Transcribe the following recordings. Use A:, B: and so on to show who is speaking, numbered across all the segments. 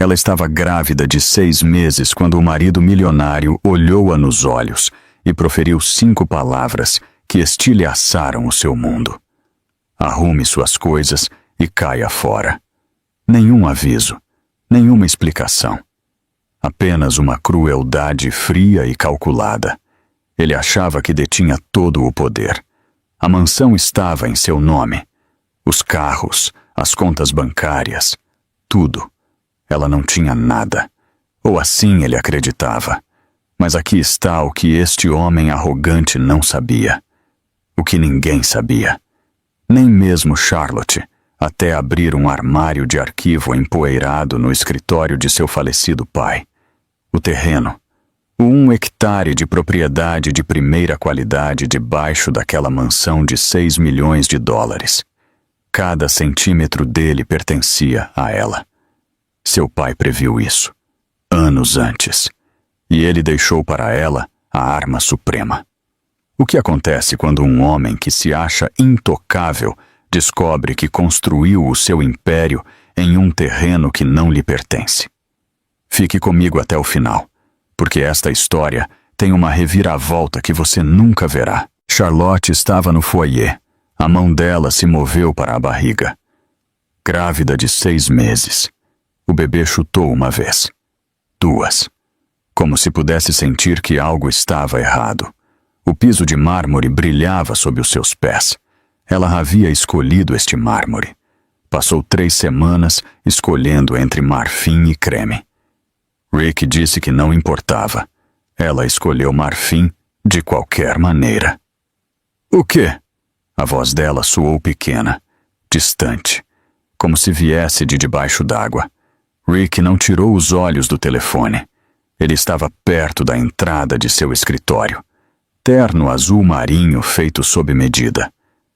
A: Ela estava grávida de 6 meses quando o marido milionário olhou-a nos olhos e proferiu 5 palavras que estilhaçaram o seu mundo. Arrume suas coisas e caia fora. Nenhum aviso, nenhuma explicação. Apenas uma crueldade fria e calculada. Ele achava que detinha todo o poder. A mansão estava em seu nome. Os carros, as contas bancárias, tudo. Ela não tinha nada. Ou assim ele acreditava. Mas aqui está o que este homem arrogante não sabia. O que ninguém sabia. Nem mesmo Charlotte, até abrir um armário de arquivo empoeirado no escritório de seu falecido pai. O terreno. O 1 hectare de propriedade de primeira qualidade debaixo daquela mansão de 6 milhões de dólares. Cada centímetro dele pertencia a ela. Seu pai previu isso, anos antes, e ele deixou para ela a arma suprema. O que acontece quando um homem que se acha intocável descobre que construiu o seu império em um terreno que não lhe pertence? Fique comigo até o final, porque esta história tem uma reviravolta que você nunca verá. Charlotte estava no foyer. A mão dela se moveu para a barriga. Grávida de 6 meses. O bebê chutou uma vez. 2. Como se pudesse sentir que algo estava errado. O piso de mármore brilhava sob os seus pés. Ela havia escolhido este mármore. Passou 3 semanas escolhendo entre marfim e creme. Rick disse que não importava. Ela escolheu marfim de qualquer maneira. O quê? A voz dela soou pequena, distante, como se viesse de debaixo d'água. Rick não tirou os olhos do telefone. Ele estava perto da entrada de seu escritório. Terno azul marinho feito sob medida.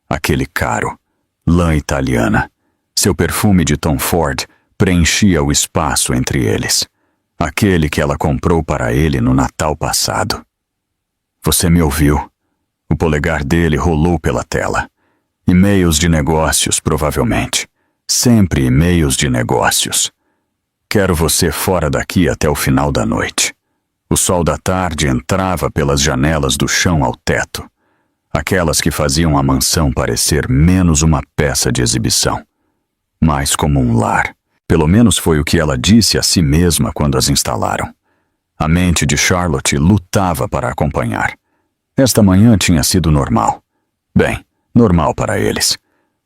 A: Aquele caro, lã italiana. Seu perfume de Tom Ford preenchia o espaço entre eles. Aquele que ela comprou para ele no Natal passado. Você me ouviu? O polegar dele rolou pela tela. E-mails de negócios, provavelmente. Sempre e-mails de negócios. Quero você fora daqui até o final da noite. O sol da tarde entrava pelas janelas do chão ao teto. Aquelas que faziam a mansão parecer menos uma peça de exibição. Mais como um lar. Pelo menos foi o que ela disse a si mesma quando as instalaram. A mente de Charlotte lutava para acompanhar. Esta manhã tinha sido normal. Bem, normal para eles.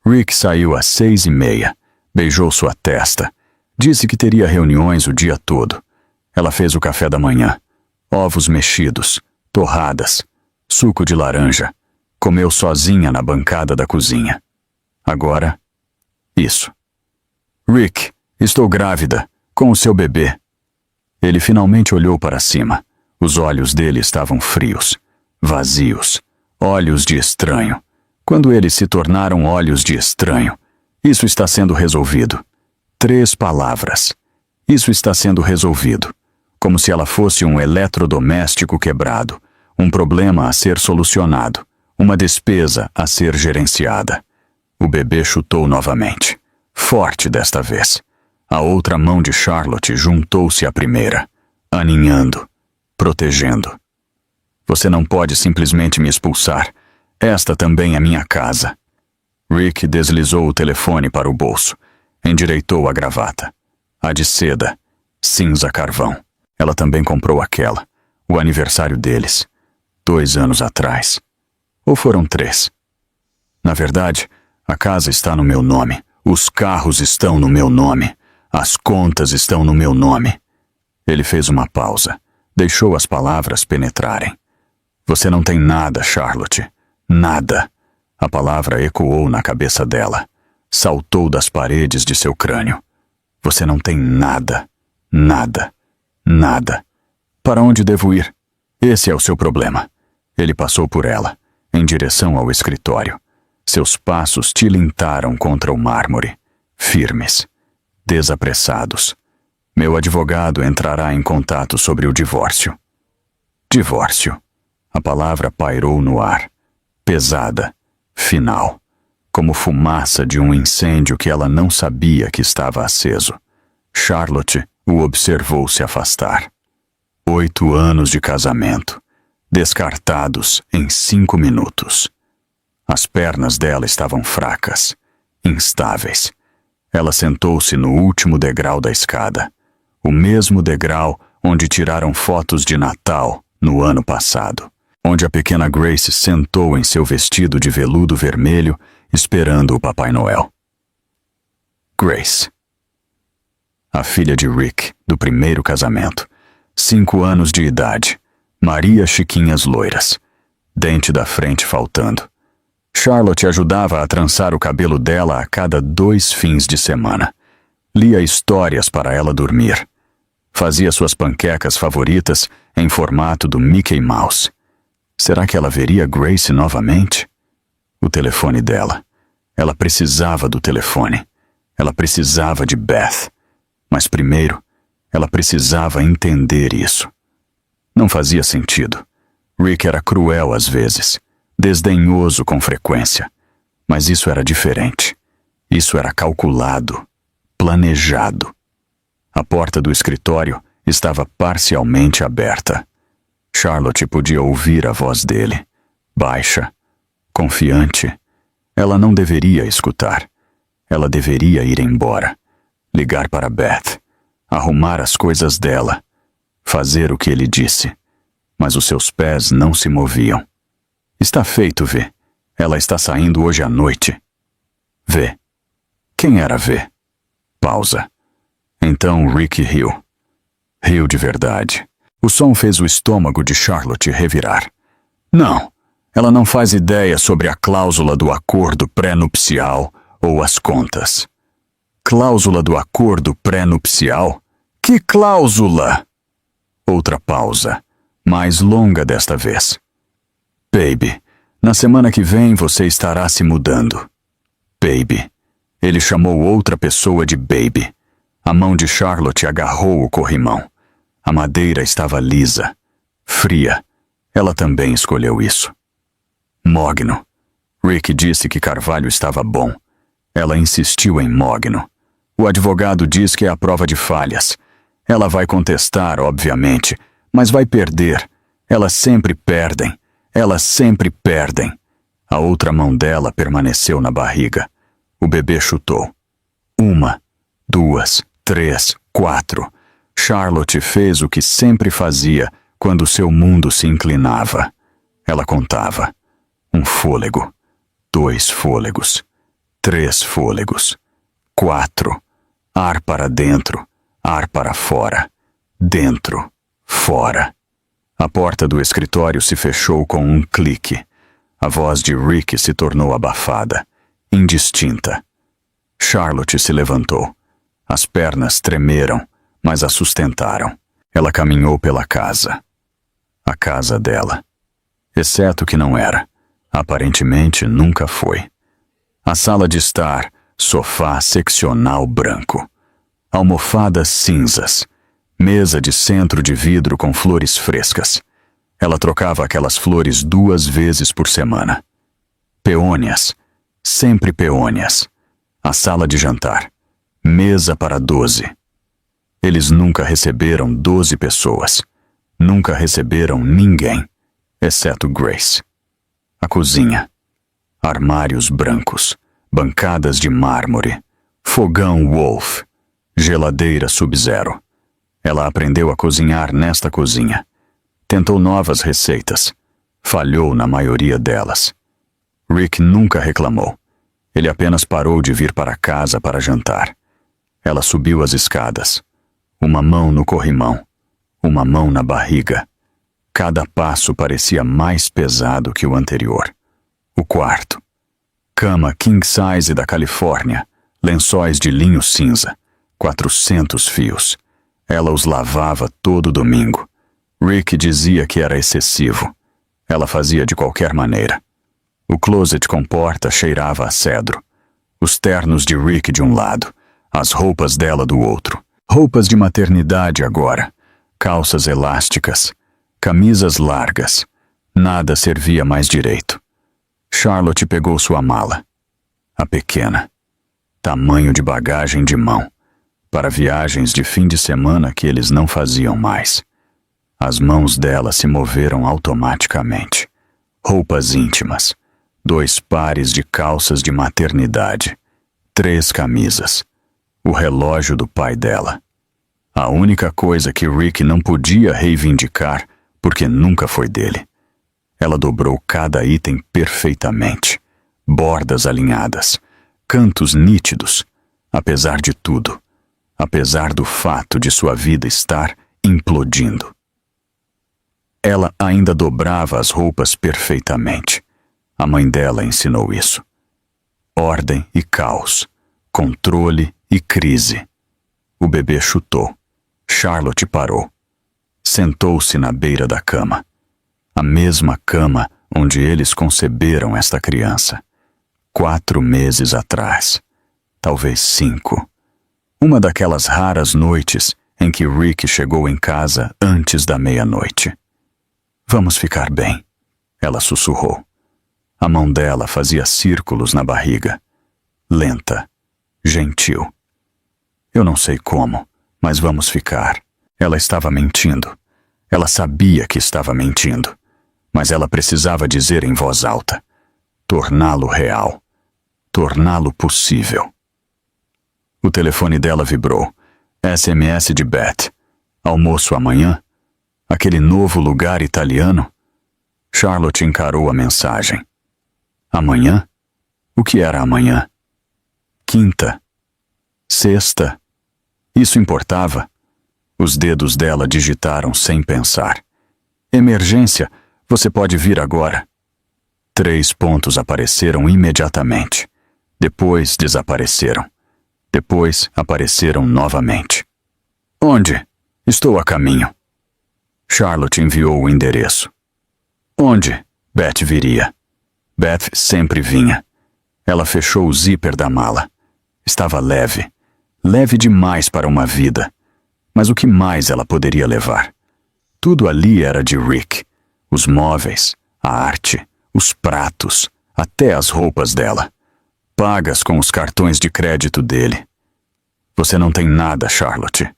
A: Rick saiu às 6:30, beijou sua testa, disse que teria reuniões o dia todo. Ela fez o café da manhã, ovos mexidos, torradas, suco de laranja, comeu sozinha na bancada da cozinha. Agora, isso. Rick, estou grávida, com o seu bebê. Ele finalmente olhou para cima. Os olhos dele estavam frios, vazios, olhos de estranho. Quando eles se tornaram olhos de estranho, isso está sendo resolvido. 3 palavras. Isso está sendo resolvido. Como se ela fosse um eletrodoméstico quebrado, um problema a ser solucionado, uma despesa a ser gerenciada. O bebê chutou novamente. Forte desta vez. A outra mão de Charlotte juntou-se à primeira, aninhando, protegendo. Você não pode simplesmente me expulsar. Esta também é minha casa. Rick deslizou o telefone para o bolso, endireitou a gravata. A de seda, cinza carvão. Ela também comprou aquela, o aniversário deles, 2 anos atrás. Ou foram 3. Na verdade, a casa está no meu nome, os carros estão no meu nome. As contas estão no meu nome. Ele fez uma pausa. Deixou as palavras penetrarem. Você não tem nada, Charlotte. Nada. A palavra ecoou na cabeça dela. Saltou das paredes de seu crânio. Você não tem nada. Nada. Nada. Para onde devo ir? Esse é o seu problema. Ele passou por ela, em direção ao escritório. Seus passos tilintaram contra o mármore. Firmes. Desapressados. Meu advogado entrará em contato sobre o divórcio. Divórcio. A palavra pairou no ar. Pesada. Final. Como fumaça de um incêndio que ela não sabia que estava aceso. Charlotte o observou se afastar. 8 anos de casamento, descartados em 5 minutos. As pernas dela estavam fracas, instáveis. Ela sentou-se no último degrau da escada, o mesmo degrau onde tiraram fotos de Natal no ano passado, onde a pequena Grace sentou em seu vestido de veludo vermelho, esperando o Papai Noel. Grace. A filha de Rick, do primeiro casamento. 5 anos de idade. Maria Chiquinhas loiras. Dente da frente faltando. Charlotte ajudava a trançar o cabelo dela a cada 2 fins de semana. Lia histórias para ela dormir. Fazia suas panquecas favoritas em formato do Mickey Mouse. Será que ela veria Grace novamente? O telefone dela. Ela precisava do telefone. Ela precisava de Beth. Mas primeiro, ela precisava entender isso. Não fazia sentido. Rick era cruel às vezes, desdenhoso com frequência. Mas isso era diferente. Isso era calculado, planejado. A porta do escritório estava parcialmente aberta. Charlotte podia ouvir a voz dele, baixa, confiante. Ela não deveria escutar. Ela deveria ir embora, ligar para Beth, arrumar as coisas dela, fazer o que ele disse. Mas os seus pés não se moviam. Está feito, V. Ela está saindo hoje à noite. V. Quem era V? Pausa. Então Rick riu. Riu de verdade. O som fez o estômago de Charlotte revirar. Não, ela não faz ideia sobre a cláusula do acordo pré-nupcial ou as contas. Cláusula do acordo pré-nupcial? Que cláusula? Outra pausa, mais longa desta vez. Baby, na semana que vem você estará se mudando. Baby. Ele chamou outra pessoa de Baby. A mão de Charlotte agarrou o corrimão. A madeira estava lisa, fria. Ela também escolheu isso. Mogno. Rick disse que carvalho estava bom. Ela insistiu em mogno. O advogado diz que é a prova de falhas. Ela vai contestar, obviamente, mas vai perder. Elas sempre perdem. Elas sempre perdem. A outra mão dela permaneceu na barriga. O bebê chutou. 1, 2, 3, 4. Charlotte fez o que sempre fazia quando seu mundo se inclinava. Ela contava. 1 fôlego. 2 fôlegos. 3 fôlegos. 4. Ar para dentro. Ar para fora. Dentro. Fora. A porta do escritório se fechou com um clique. A voz de Rick se tornou abafada, indistinta. Charlotte se levantou. As pernas tremeram, mas a sustentaram. Ela caminhou pela casa. A casa dela. Exceto que não era. Aparentemente nunca foi. A sala de estar, sofá seccional branco. Almofadas cinzas. Mesa de centro de vidro com flores frescas. Ela trocava aquelas flores 2 vezes por semana. Peônias. Sempre peônias. A sala de jantar. Mesa para 12. Eles nunca receberam 12 pessoas. Nunca receberam ninguém, exceto Grace. A cozinha. Armários brancos. Bancadas de mármore. Fogão Wolf. Geladeira Sub-Zero. Ela aprendeu a cozinhar nesta cozinha. Tentou novas receitas. Falhou na maioria delas. Rick nunca reclamou. Ele apenas parou de vir para casa para jantar. Ela subiu as escadas. Uma mão no corrimão. Uma mão na barriga. Cada passo parecia mais pesado que o anterior. O quarto. Cama king size da Califórnia. Lençóis de linho cinza. 400 fios. Ela os lavava todo domingo. Rick dizia que era excessivo. Ela fazia de qualquer maneira. O closet com porta cheirava a cedro. Os ternos de Rick de um lado, as roupas dela do outro. Roupas de maternidade agora. Calças elásticas. Camisas largas. Nada servia mais direito. Charlotte pegou sua mala. A pequena. Tamanho de bagagem de mão. para viagens de fim de semana que eles não faziam mais. As mãos dela se moveram automaticamente. Roupas íntimas, 2 pares de calças de maternidade, 3 camisas, o relógio do pai dela. A única coisa que Rick não podia reivindicar, porque nunca foi dele. Ela dobrou cada item perfeitamente, bordas alinhadas, cantos nítidos, apesar de tudo, apesar do fato de sua vida estar implodindo. Ela ainda dobrava as roupas perfeitamente. A mãe dela ensinou isso. Ordem e caos, controle e crise. O bebê chutou. Charlotte parou. Sentou-se na beira da cama. A mesma cama onde eles conceberam esta criança. 4 meses atrás. Talvez 5. Uma daquelas raras noites em que Rick chegou em casa antes da meia-noite. Vamos ficar bem, ela sussurrou. A mão dela fazia círculos na barriga. Lenta, gentil. Eu não sei como, mas vamos ficar. Ela estava mentindo. Ela sabia que estava mentindo. Mas ela precisava dizer em voz alta. Torná-lo real. Torná-lo possível. O telefone dela vibrou. SMS de Beth. Almoço amanhã? Aquele novo lugar italiano? Charlotte encarou a mensagem. Amanhã? O que era amanhã? Quinta? Sexta? Isso importava? Os dedos dela digitaram sem pensar. Emergência, você pode vir agora. 3 pontos apareceram imediatamente. Depois desapareceram. Depois apareceram novamente. Onde? Estou a caminho. Charlotte enviou o endereço. Onde? Beth viria. Beth sempre vinha. Ela fechou o zíper da mala. Estava leve. Leve demais para uma vida. Mas o que mais ela poderia levar? Tudo ali era de Rick. Os móveis, a arte, os pratos, até as roupas dela. Pagas com os cartões de crédito dele. Você não tem nada, Charlotte.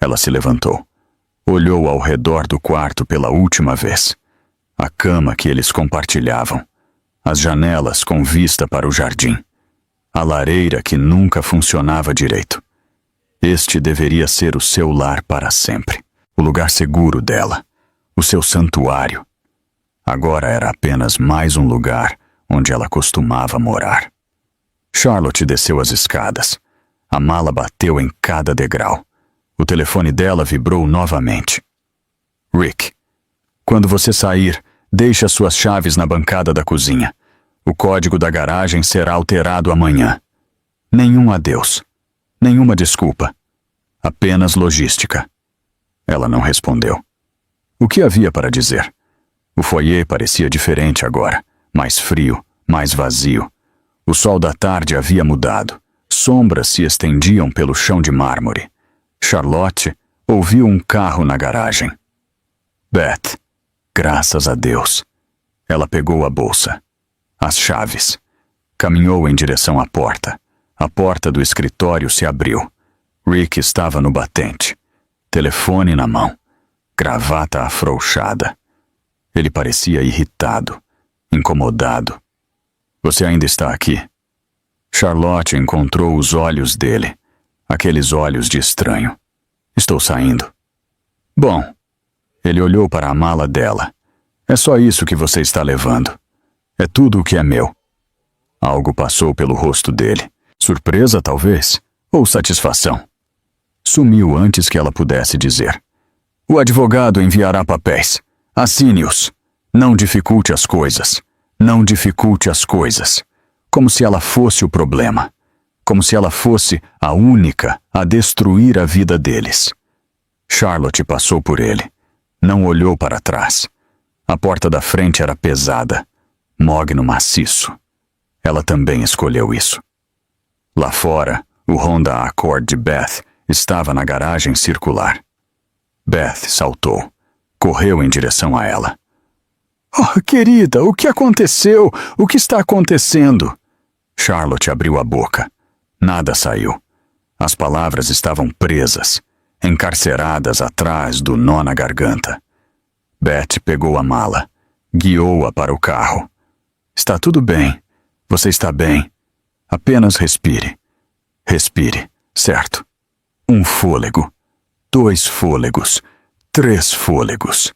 A: Ela se levantou. Olhou ao redor do quarto pela última vez. A cama que eles compartilhavam. As janelas com vista para o jardim. A lareira que nunca funcionava direito. Este deveria ser o seu lar para sempre. O lugar seguro dela. O seu santuário. Agora era apenas mais um lugar onde ela costumava morar. Charlotte desceu as escadas. A mala bateu em cada degrau. O telefone dela vibrou novamente. Rick, quando você sair, deixe as suas chaves na bancada da cozinha. O código da garagem será alterado amanhã. Nenhum adeus. Nenhuma desculpa. Apenas logística. Ela não respondeu. O que havia para dizer? O foyer parecia diferente agora. Mais frio, mais vazio. O sol da tarde havia mudado. Sombras se estendiam pelo chão de mármore. Charlotte ouviu um carro na garagem. Beth, graças a Deus. Ela pegou a bolsa. As chaves. Caminhou em direção à porta. A porta do escritório se abriu. Rick estava no batente. Telefone na mão. Gravata afrouxada. Ele parecia irritado, incomodado. Você ainda está aqui? Charlotte encontrou os olhos dele. Aqueles olhos de estranho. Estou saindo. Bom, ele olhou para a mala dela. É só isso que você está levando. É tudo o que é meu. Algo passou pelo rosto dele. Surpresa, talvez? Ou satisfação? Sumiu antes que ela pudesse dizer. O advogado enviará papéis. Assine-os. Não dificulte as coisas. Não dificulte as coisas. Como se ela fosse o problema. Como se ela fosse a única a destruir a vida deles. Charlotte passou por ele. Não olhou para trás. A porta da frente era pesada, mogno maciço. Ela também escolheu isso. Lá fora, o Honda Accord de Beth estava na garagem circular. Beth saltou. Correu em direção a ela. Oh, querida, o que aconteceu? O que está acontecendo? Charlotte abriu a boca. Nada saiu. As palavras estavam presas, encarceradas atrás do nó na garganta. Beth pegou a mala, guiou-a para o carro. Está tudo bem. Você está bem. Apenas respire. Respire, certo? 1 fôlego. 2 fôlegos. 3 fôlegos.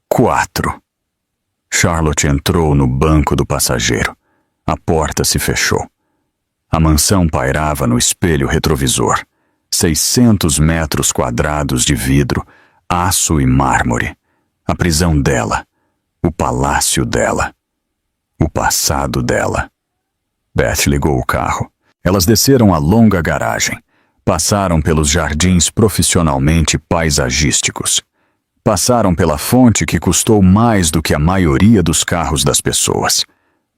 A: 4. Charlotte entrou no banco do passageiro. A porta se fechou. A mansão pairava no espelho retrovisor. 600 metros quadrados de vidro, aço e mármore. A prisão dela. O palácio dela. O passado dela. Beth ligou o carro. Elas desceram a longa garagem. Passaram pelos jardins profissionalmente paisagísticos. Passaram pela fonte que custou mais do que a maioria dos carros das pessoas.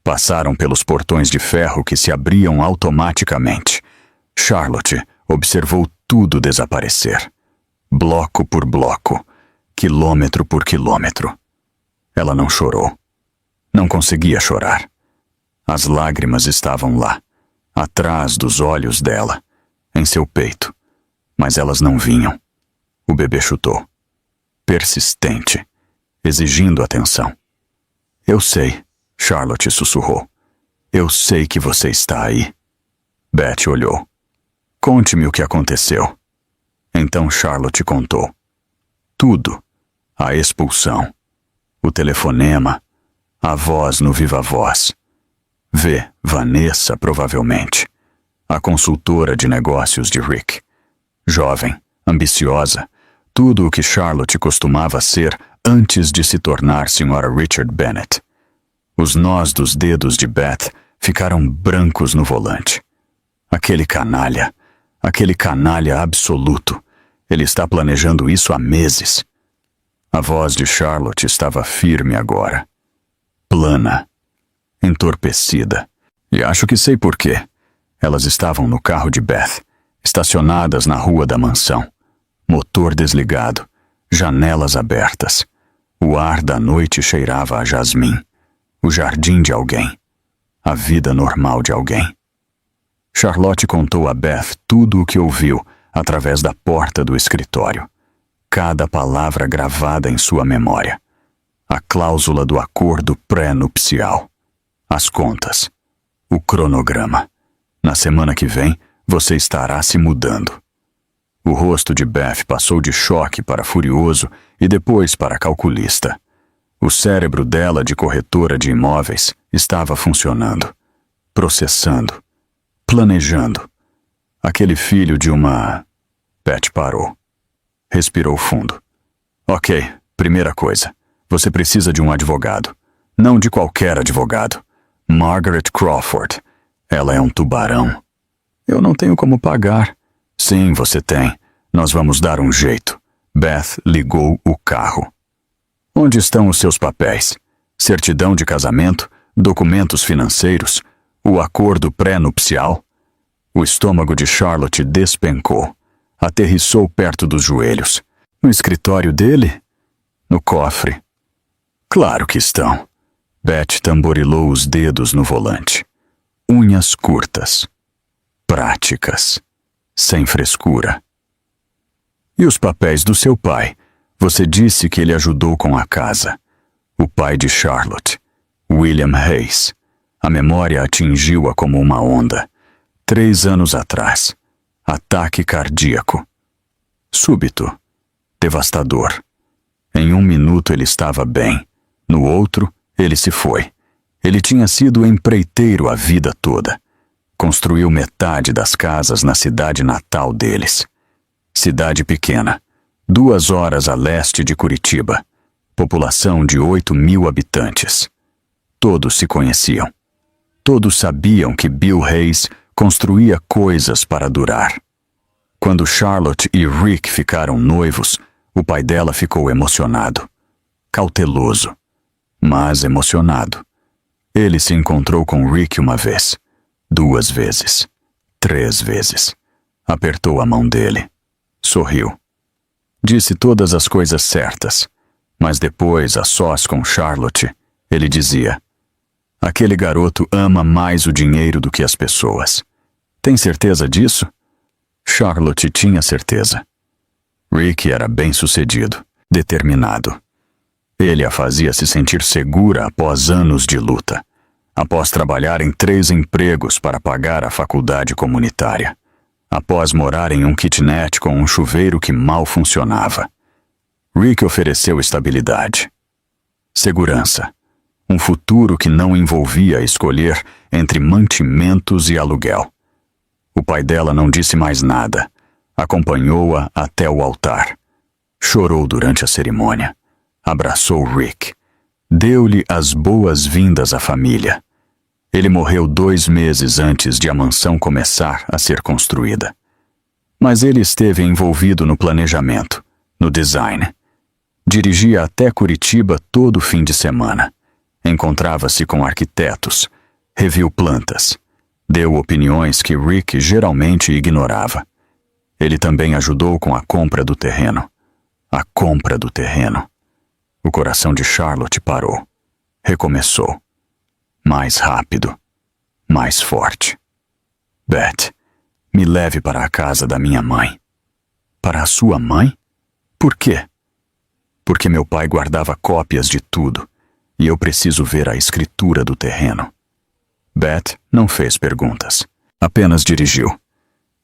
A: Passaram pelos portões de ferro que se abriam automaticamente. Charlotte observou tudo desaparecer. Bloco por bloco, quilômetro por quilômetro. Ela não chorou. Não conseguia chorar. As lágrimas estavam lá, atrás dos olhos dela, em seu peito. Mas elas não vinham. O bebê chutou. Persistente, exigindo atenção. Eu sei, Charlotte sussurrou. Eu sei que você está aí. Beth olhou. Conte-me o que aconteceu. Então Charlotte contou. Tudo. A expulsão. O telefonema. A voz no viva-voz. Vanessa, provavelmente. A consultora de negócios de Rick. Jovem, ambiciosa, tudo o que Charlotte costumava ser antes de se tornar Sra. Richard Bennet. Os nós dos dedos de Beth ficaram brancos no volante. Aquele canalha absoluto. Ele está planejando isso há meses. A voz de Charlotte estava firme agora. Plana. Entorpecida. E acho que sei por quê. Elas estavam no carro de Beth, estacionadas na rua da mansão. Motor desligado, janelas abertas. O ar da noite cheirava a jasmim. O jardim de alguém. A vida normal de alguém. Charlotte contou a Beth tudo o que ouviu através da porta do escritório. Cada palavra gravada em sua memória. A cláusula do acordo pré-nupcial. As contas. O cronograma. Na semana que vem, você estará se mudando. O rosto de Beth passou de choque para furioso e depois para calculista. O cérebro dela de corretora de imóveis estava funcionando. Processando. Planejando. Aquele filho de uma... Beth parou. Respirou fundo. Ok, primeira coisa. Você precisa de um advogado. Não de qualquer advogado. Margaret Crawford. Ela é um tubarão. Eu não tenho como pagar. Sim, você tem. Nós vamos dar um jeito. Beth ligou o carro. Onde estão os seus papéis? Certidão de casamento? Documentos financeiros? O acordo pré-nupcial? O estômago de Charlotte despencou. Aterrissou perto dos joelhos. No escritório dele? No cofre. Claro que estão. Beth tamborilou os dedos no volante. Unhas curtas. Práticas. Sem frescura. E os papéis do seu pai? Você disse que ele ajudou com a casa. O pai de Charlotte. William Hayes. A memória atingiu-a como uma onda. 3 anos atrás. Ataque cardíaco. Súbito. Devastador. Em 1 minuto ele estava bem. No outro, ele se foi. Ele tinha sido empreiteiro a vida toda. Construiu metade das casas na cidade natal deles. Cidade pequena. 2 horas a leste de Curitiba. População de 8.000 habitantes. Todos se conheciam. Todos sabiam que Bill Hayes construía coisas para durar. Quando Charlotte e Rick ficaram noivos, o pai dela ficou emocionado. Cauteloso, mas emocionado. Ele se encontrou com Rick uma vez, 2 vezes, 3 vezes. Apertou a mão dele. Sorriu. Disse todas as coisas certas, mas depois, a sós com Charlotte, ele dizia: aquele garoto ama mais o dinheiro do que as pessoas. Tem certeza disso? Charlotte tinha certeza. Rick era bem-sucedido, determinado. Ele a fazia se sentir segura após anos de luta, após trabalhar em 3 empregos para pagar a faculdade comunitária, após morar em um kitnet com um chuveiro que mal funcionava. Rick ofereceu estabilidade, segurança, um futuro que não envolvia escolher entre mantimentos e aluguel. O pai dela não disse mais nada. Acompanhou-a até o altar. Chorou durante a cerimônia. Abraçou Rick. Deu-lhe as boas-vindas à família. Ele morreu 2 meses antes de a mansão começar a ser construída. Mas ele esteve envolvido no planejamento, no design. Dirigia até Curitiba todo fim de semana. Encontrava-se com arquitetos. Reviu plantas. Deu opiniões que Rick geralmente ignorava. Ele também ajudou com a compra do terreno. A compra do terreno. O coração de Charlotte parou. Recomeçou. Mais rápido. Mais forte. Beth, me leve para a casa da minha mãe. Para a sua mãe? Por quê? Porque meu pai guardava cópias de tudo, e eu preciso ver a escritura do terreno. Beth não fez perguntas. Apenas dirigiu.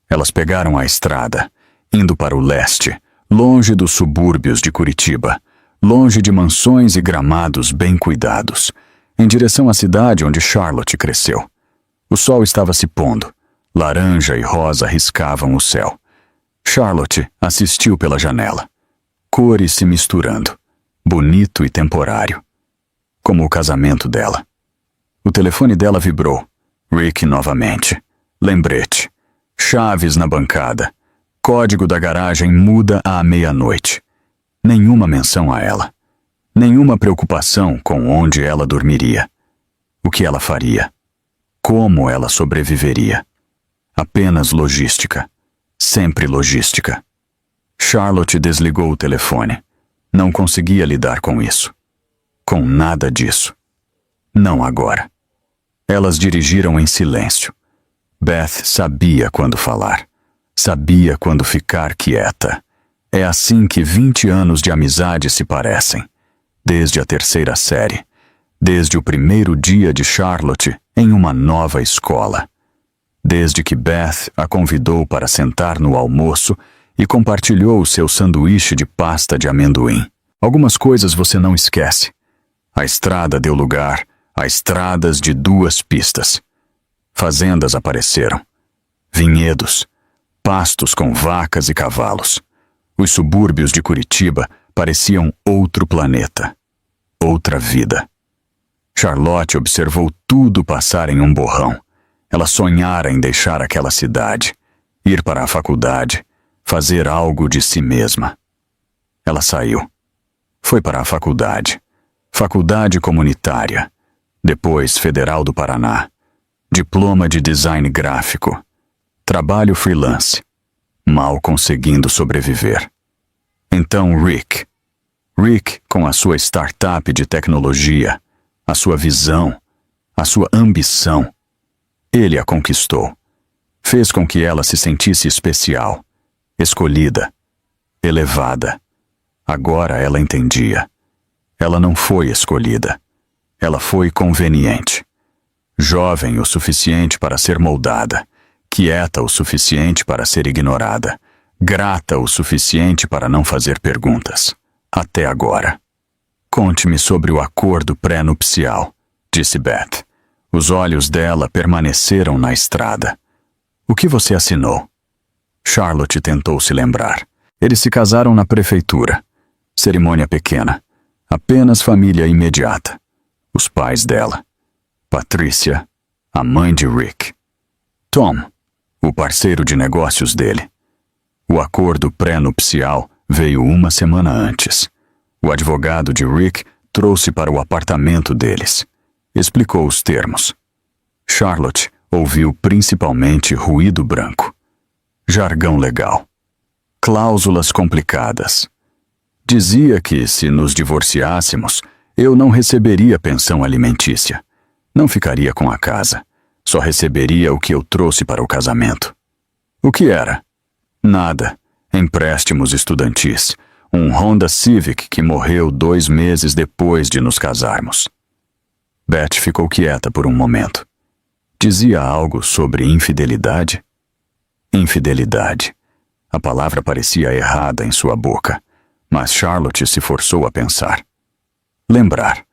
A: Elas pegaram a estrada, indo para o leste, longe dos subúrbios de Curitiba, longe de mansões e gramados bem cuidados, em direção à cidade onde Charlotte cresceu. O sol estava se pondo. Laranja e rosa riscavam o céu. Charlotte assistiu pela janela. Cores se misturando. Bonito e temporário. Como o casamento dela. O telefone dela vibrou. Rick novamente. Lembrete. Chaves na bancada. Código da garagem muda à meia-noite. Nenhuma menção a ela. Nenhuma preocupação com onde ela dormiria. O que ela faria. Como ela sobreviveria. Apenas logística. Sempre logística. Charlotte desligou o telefone. Não conseguia lidar com isso. Com nada disso. Não agora. Elas dirigiram em silêncio. Beth sabia quando falar. Sabia quando ficar quieta. É assim que 20 anos de amizade se parecem. Desde a 3ª série. Desde o primeiro dia de Charlotte em uma nova escola. Desde que Beth a convidou para sentar no almoço e compartilhou o seu sanduíche de pasta de amendoim. Algumas coisas você não esquece. A estrada deu lugar a estradas de 2 pistas. Fazendas apareceram. Vinhedos. Pastos com vacas e cavalos. Os subúrbios de Curitiba pareciam outro planeta. Outra vida. Charlotte observou tudo passar em um borrão. Ela sonhara em deixar aquela cidade, ir para a faculdade, fazer algo de si mesma. Ela saiu. Foi para a faculdade. Faculdade comunitária. Depois Federal do Paraná. Diploma de design gráfico. Trabalho freelance. Mal conseguindo sobreviver. Então Rick. Rick com a sua startup de tecnologia, a sua visão, a sua ambição. Ele a conquistou. Fez com que ela se sentisse especial, escolhida, elevada. Agora ela entendia. Ela não foi escolhida. Ela foi conveniente. Jovem o suficiente para ser moldada, quieta o suficiente para ser ignorada, grata o suficiente para não fazer perguntas. Até agora. Conte-me sobre o acordo pré-nupcial, disse Beth. Os olhos dela permaneceram na estrada. O que você assinou? Charlotte tentou se lembrar. Eles se casaram na prefeitura. Cerimônia pequena. Apenas família imediata. Os pais dela. Patrícia, a mãe de Rick. Tom, o parceiro de negócios dele. O acordo pré-nupcial veio 1 semana antes. O advogado de Rick trouxe para o apartamento deles. Explicou os termos. Charlotte ouviu principalmente ruído branco. Jargão legal. Cláusulas complicadas. Dizia que, se nos divorciássemos, eu não receberia pensão alimentícia. Não ficaria com a casa. Só receberia o que eu trouxe para o casamento. O que era? Nada. Empréstimos estudantis. Um Honda Civic que morreu 2 meses depois de nos casarmos. Beth ficou quieta por um momento. Dizia algo sobre infidelidade? Infidelidade. A palavra parecia errada em sua boca, mas Charlotte se forçou a pensar. Lembrar.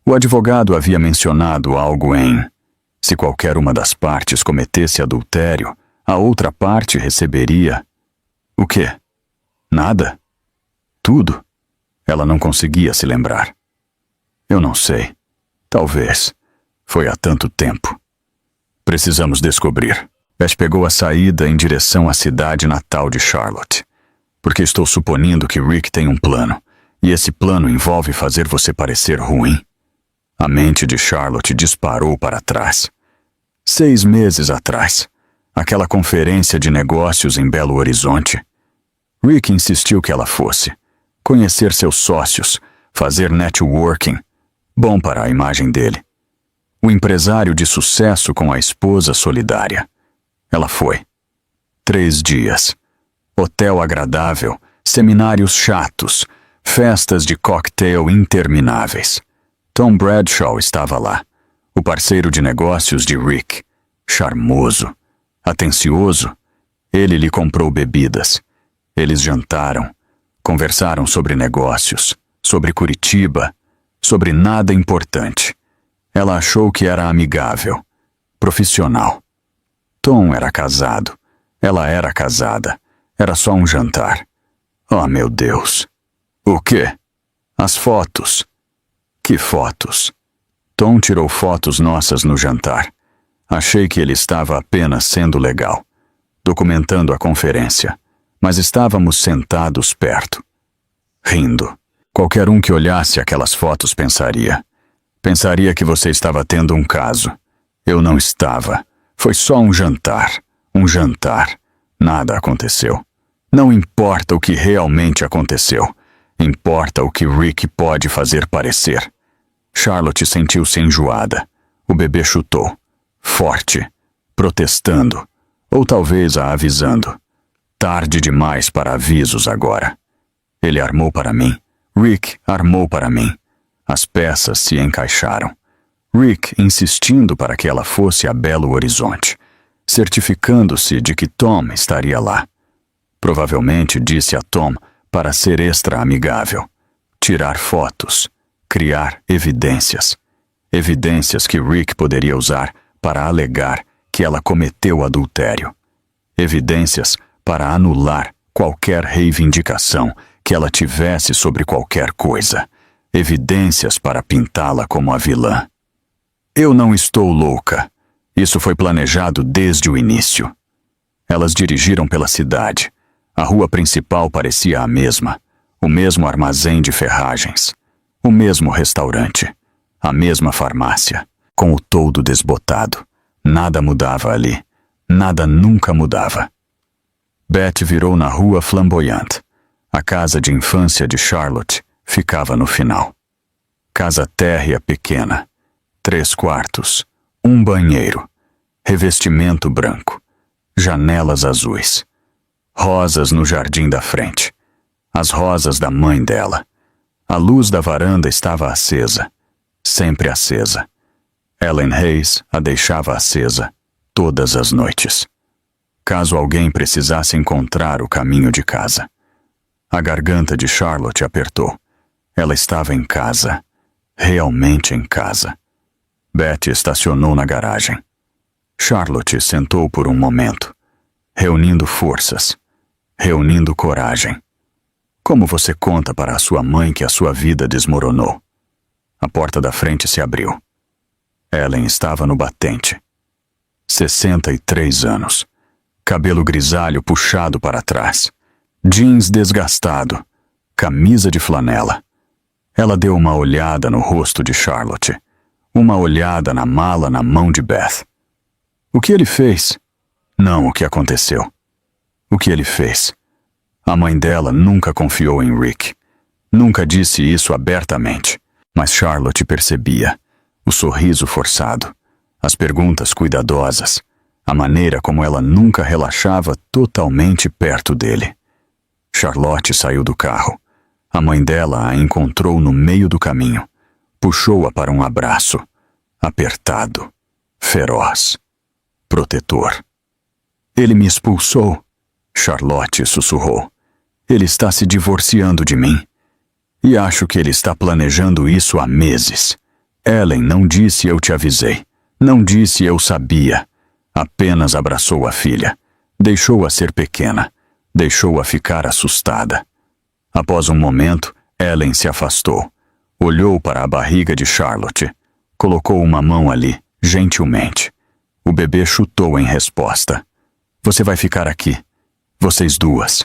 A: O advogado havia mencionado algo em: se qualquer uma das partes cometesse adultério, a outra parte receberia... O quê? Nada? Tudo? Ela não conseguia se lembrar. Eu não sei. Talvez. Foi há tanto tempo. Precisamos descobrir. Beth pegou a saída em direção à cidade natal de Charlotte. Porque estou supondo que Rick tem um plano, e esse plano envolve fazer você parecer ruim. A mente de Charlotte disparou para trás. 6 meses atrás. Aquela conferência de negócios em Belo Horizonte. Rick insistiu que ela fosse. Conhecer seus sócios, fazer networking. Bom para a imagem dele. O empresário de sucesso com a esposa solidária. Ela foi. 3 dias. Hotel agradável, seminários chatos, festas de cocktail intermináveis. Tom Bradshaw estava lá, o parceiro de negócios de Rick. Charmoso, atencioso. Ele lhe comprou bebidas. Eles jantaram, conversaram sobre negócios, sobre Curitiba, sobre nada importante. Ela achou que era amigável, profissional. Tom era casado, ela era casada. Era só um jantar. Oh, meu Deus. O quê? As fotos. Que fotos? Tom tirou fotos nossas no jantar. Achei que ele estava apenas sendo legal, documentando a conferência. Mas estávamos sentados perto, rindo. Qualquer um que olhasse aquelas fotos pensaria que você estava tendo um caso. Eu não estava. Foi só um jantar. Um jantar. Nada aconteceu. Não importa o que realmente aconteceu. Importa o que Rick pode fazer parecer. Charlotte sentiu-se enjoada. O bebê chutou. Forte. Protestando. Ou talvez a avisando. Tarde demais para avisos agora. Ele armou para mim. Rick armou para mim. As peças se encaixaram. Rick insistindo para que ela fosse a Belo Horizonte, certificando-se de que Tom estaria lá. Provavelmente disse a Tom para ser extra-amigável, tirar fotos, criar evidências. Evidências que Rick poderia usar para alegar que ela cometeu adultério. Evidências para anular qualquer reivindicação que ela tivesse sobre qualquer coisa. Evidências para pintá-la como a vilã. Eu não estou louca. Isso foi planejado desde o início. Elas dirigiram pela cidade. A rua principal parecia a mesma. O mesmo armazém de ferragens. O mesmo restaurante. A mesma farmácia. Com o toldo desbotado. Nada mudava ali. Nada nunca mudava. Beth virou na rua Flamboyant. A casa de infância de Charlotte ficava no final. Casa térrea pequena. 3 quartos. Um banheiro. Revestimento branco. Janelas azuis. Rosas no jardim da frente. As rosas da mãe dela. A luz da varanda estava acesa. Sempre acesa. Ellen Hayes a deixava acesa todas as noites. Caso alguém precisasse encontrar o caminho de casa. A garganta de Charlotte apertou. Ela estava em casa. Realmente em casa. Beth estacionou na garagem. Charlotte sentou por um momento, reunindo forças, reunindo coragem. Como você conta para a sua mãe que a sua vida desmoronou? A porta da frente se abriu. Ellen estava no batente. 63 anos. Cabelo grisalho puxado para trás. Jeans desgastado. Camisa de flanela. Ela deu uma olhada no rosto de Charlotte. Uma olhada na mala na mão de Beth. O que ele fez? Não o que aconteceu. O que ele fez? A mãe dela nunca confiou em Rick. Nunca disse isso abertamente. Mas Charlotte percebia. O sorriso forçado. As perguntas cuidadosas. a maneira como ela nunca relaxava totalmente perto dele. Charlotte saiu do carro. A mãe dela a encontrou no meio do caminho. Puxou-a para um abraço. Apertado. Feroz. Protetor. Ele me expulsou. Charlotte sussurrou. Ele está se divorciando de mim. E acho que ele está planejando isso há meses. Ellen não disse eu te avisei. Não disse eu sabia. Apenas abraçou a filha. Deixou-a ser pequena. Deixou-a ficar assustada. Após um momento, Ellen se afastou. Olhou para a barriga de Charlotte. Colocou uma mão ali, gentilmente. O bebê chutou em resposta. Você vai ficar aqui. Vocês duas.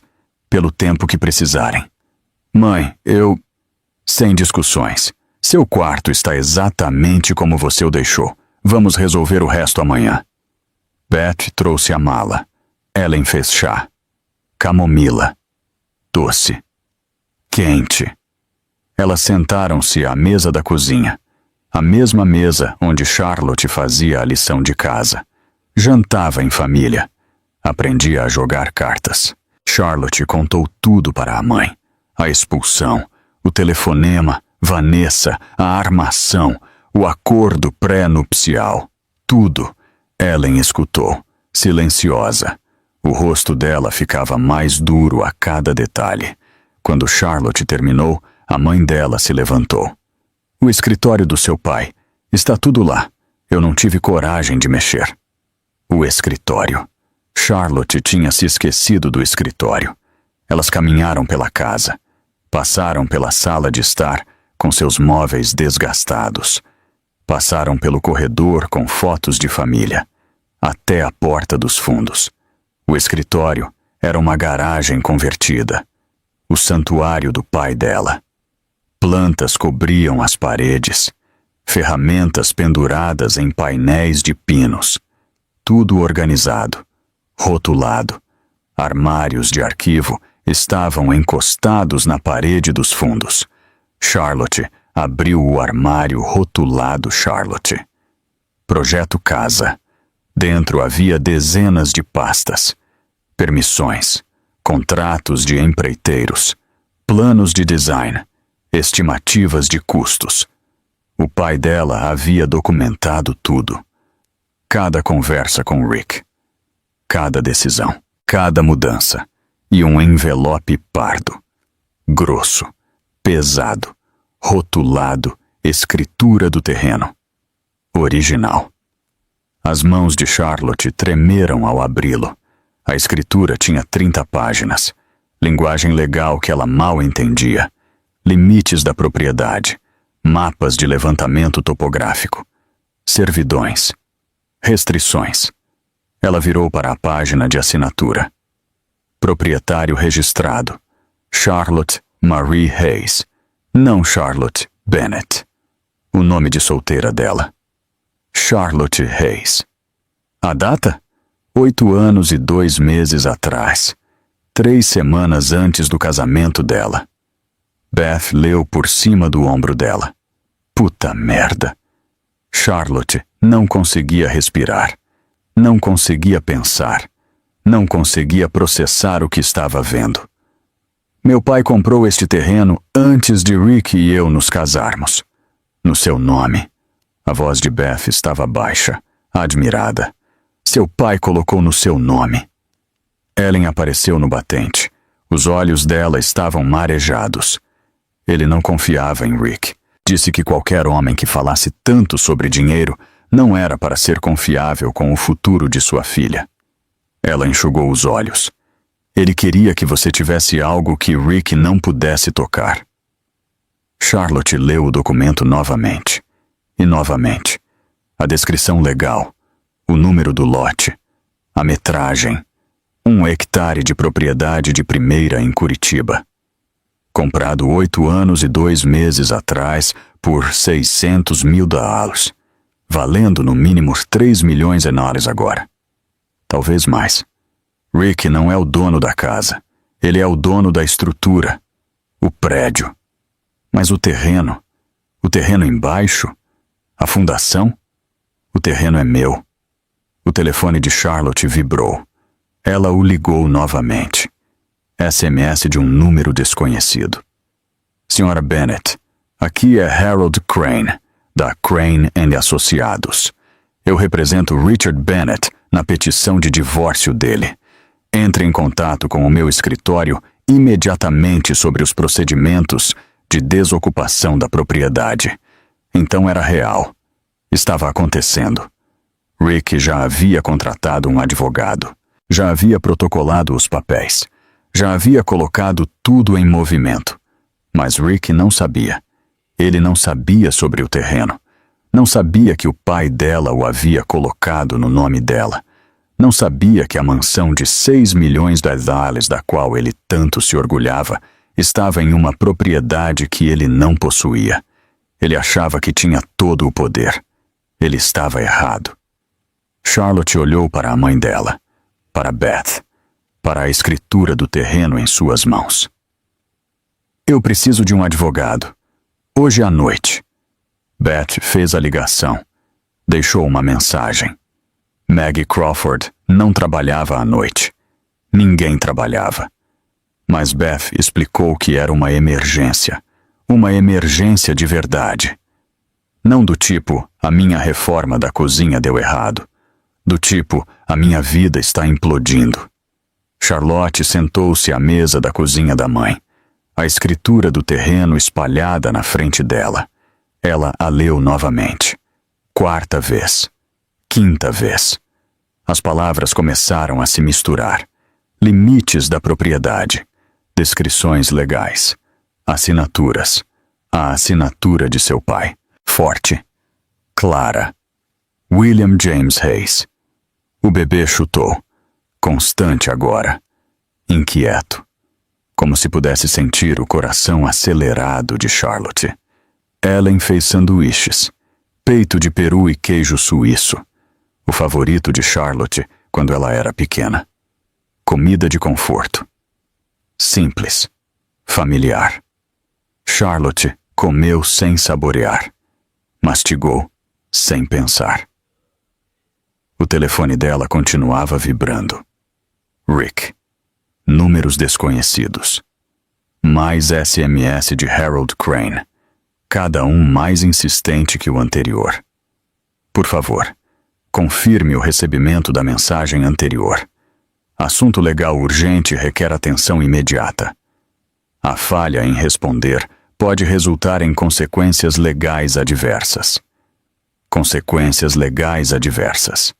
A: Pelo tempo que precisarem. Mãe, eu... Sem discussões. Seu quarto está exatamente como você o deixou. Vamos resolver o resto amanhã. Beth trouxe a mala. Ellen fez chá. Camomila. Doce. Quente. Elas sentaram-se à mesa da cozinha. A mesma mesa onde Charlotte fazia a lição de casa. Jantava em família. Aprendia a jogar cartas. Charlotte contou tudo para a mãe. A expulsão, o telefonema, Vanessa, a armação, o acordo pré-nupcial. Tudo. Ellen escutou, silenciosa. O rosto dela ficava mais duro a cada detalhe. Quando Charlotte terminou, a mãe dela se levantou. O escritório do seu pai. Está tudo lá. Eu não tive coragem de mexer. O escritório. Charlotte tinha se esquecido do escritório. Elas caminharam pela casa. Passaram pela sala de estar, com seus móveis desgastados. Passaram pelo corredor com fotos de família. Até a porta dos fundos. O escritório era uma garagem convertida. O santuário do pai dela. Plantas cobriam as paredes. Ferramentas penduradas em painéis de pinos. Tudo organizado. Rotulado. Armários de arquivo estavam encostados na parede dos fundos. Charlotte abriu o armário rotulado Charlotte. Projeto Casa. Dentro havia dezenas de pastas. Permissões. Contratos de empreiteiros. Planos de design. Estimativas de custos. O pai dela havia documentado tudo. Cada conversa com Rick. Cada decisão. Cada mudança. E um envelope pardo. Grosso. Pesado. Rotulado. Escritura do terreno. Original. As mãos de Charlotte tremeram ao abri-lo. A escritura tinha 30 páginas. Linguagem legal que ela mal entendia. Limites da propriedade. Mapas de levantamento topográfico. Servidões. Restrições. Ela virou para a página de assinatura. Proprietário registrado. Charlotte Marie Hayes. Não Charlotte Bennett. O nome de solteira dela. Charlotte Hayes. A data? 8 anos e 2 meses atrás. 3 semanas antes do casamento dela. Beth leu por cima do ombro dela. Puta merda. Charlotte não conseguia respirar. Não conseguia pensar. Não conseguia processar o que estava vendo. Meu pai comprou este terreno antes de Rick e eu nos casarmos. No seu nome. A voz de Beth estava baixa, admirada. Seu pai colocou no seu nome. Ellen apareceu no batente. Os olhos dela estavam marejados. Ele não confiava em Rick. Disse que qualquer homem que falasse tanto sobre dinheiro não era para ser confiável com o futuro de sua filha. Ela enxugou os olhos. Ele queria que você tivesse algo que Rick não pudesse tocar. Charlotte leu o documento novamente. E novamente. A descrição legal. O número do lote. A metragem. 1 hectare de propriedade de primeira em Curitiba. Comprado 8 anos e 2 meses atrás por $600 mil. Valendo no mínimo $3 milhões agora. Talvez mais. Rick não é o dono da casa. Ele é o dono da estrutura. O prédio. Mas o terreno? O terreno embaixo? A fundação? O terreno é meu. O telefone de Charlotte vibrou. Ela o ligou novamente. SMS de um número desconhecido. Senhora Bennet, aqui é Harold Crane, da Crane & Associados. Eu represento Richard Bennet na petição de divórcio dele. Entre em contato com o meu escritório imediatamente sobre os procedimentos de desocupação da propriedade. Então era real. Estava acontecendo. Rick já havia contratado um advogado. Já havia protocolado os papéis. Já havia colocado tudo em movimento. Mas Rick não sabia. Ele não sabia sobre o terreno. Não sabia que o pai dela o havia colocado no nome dela. Não sabia que a mansão de $6 milhões da qual ele tanto se orgulhava estava em uma propriedade que ele não possuía. Ele achava que tinha todo o poder. Ele estava errado. Charlotte olhou para a mãe dela, para Beth, para a escritura do terreno em suas mãos. Eu preciso de um advogado. Hoje à noite. Beth fez a ligação. Deixou uma mensagem. Maggie Crawford não trabalhava à noite. Ninguém trabalhava. Mas Beth explicou que era uma emergência. Uma emergência de verdade. Não do tipo, a minha reforma da cozinha deu errado. Do tipo, a minha vida está implodindo. Charlotte sentou-se à mesa da cozinha da mãe. A escritura do terreno espalhada na frente dela. Ela a leu novamente. 4ª vez. 5ª vez. As palavras começaram a se misturar. Limites da propriedade. Descrições legais. Assinaturas. A assinatura de seu pai. Forte. Clara. William James Hayes. O bebê chutou. Constante agora. Inquieto. Como se pudesse sentir o coração acelerado de Charlotte. Ellen fez sanduíches. Peito de peru e queijo suíço. O favorito de Charlotte quando ela era pequena. Comida de conforto. Simples. Familiar. Charlotte comeu sem saborear. Mastigou sem pensar. O telefone dela continuava vibrando. Rick. Números desconhecidos. Mais SMS de Harold Crane. Cada um mais insistente que o anterior. Por favor, confirme o recebimento da mensagem anterior. Assunto legal urgente requer atenção imediata. A falha em responder pode resultar em consequências legais adversas. Consequências legais adversas.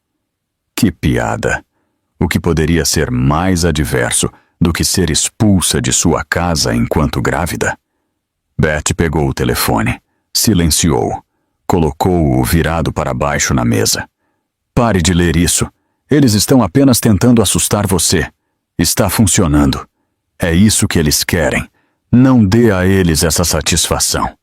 A: Que piada! O que poderia ser mais adverso do que ser expulsa de sua casa enquanto grávida? Beth pegou o telefone, silenciou, colocou-o virado para baixo na mesa. Pare de ler isso. Eles estão apenas tentando assustar você. Está funcionando. É isso que eles querem. Não dê a eles essa satisfação.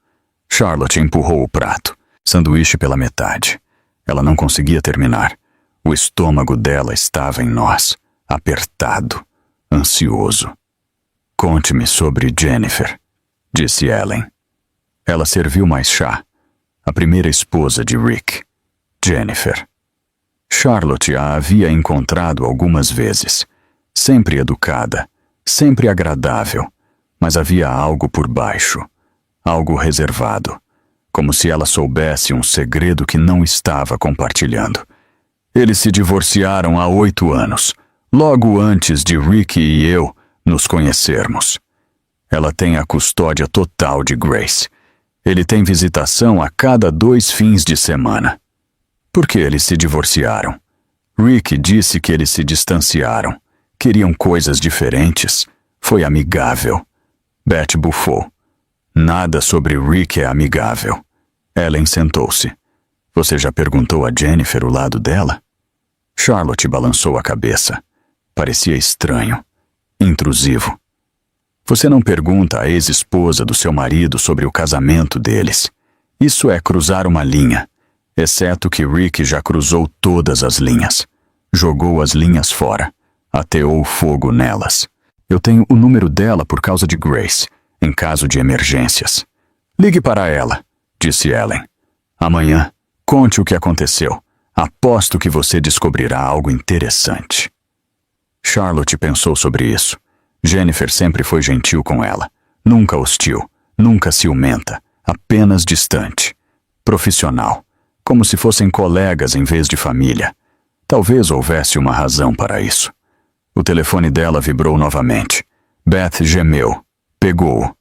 A: Charlotte empurrou o prato, sanduíche pela metade. Ela não conseguia terminar. O estômago dela estava em nós, apertado, ansioso. Conte-me sobre Jennifer, disse Ellen. Ela serviu mais chá. A primeira esposa de Rick, Jennifer. Charlotte a havia encontrado algumas vezes. Sempre educada, sempre agradável, mas havia algo por baixo, algo reservado, como se ela soubesse um segredo que não estava compartilhando. Eles se divorciaram há 8 anos, logo antes de Rick e eu nos conhecermos. Ela tem a custódia total de Grace. Ele tem visitação a cada 2 fins de semana. Por que eles se divorciaram? Rick disse que eles se distanciaram. Queriam coisas diferentes. Foi amigável. Beth bufou. Nada sobre Rick é amigável. Ellen sentou-se. Você já perguntou a Jennifer o lado dela? Charlotte balançou a cabeça. Parecia estranho. Intrusivo. Você não pergunta à ex-esposa do seu marido sobre o casamento deles. Isso é cruzar uma linha. Exceto que Rick já cruzou todas as linhas. Jogou as linhas fora. Ateou fogo nelas. Eu tenho o número dela por causa de Grace, em caso de emergências. Ligue para ela, disse Ellen. Amanhã, conte o que aconteceu. Aposto que você descobrirá algo interessante. Charlotte pensou sobre isso. Jennifer sempre foi gentil com ela. Nunca hostil, nunca ciumenta, apenas distante. Profissional, como se fossem colegas em vez de família. Talvez houvesse uma razão para isso. O telefone dela vibrou novamente. Beth gemeu. Pegou-o.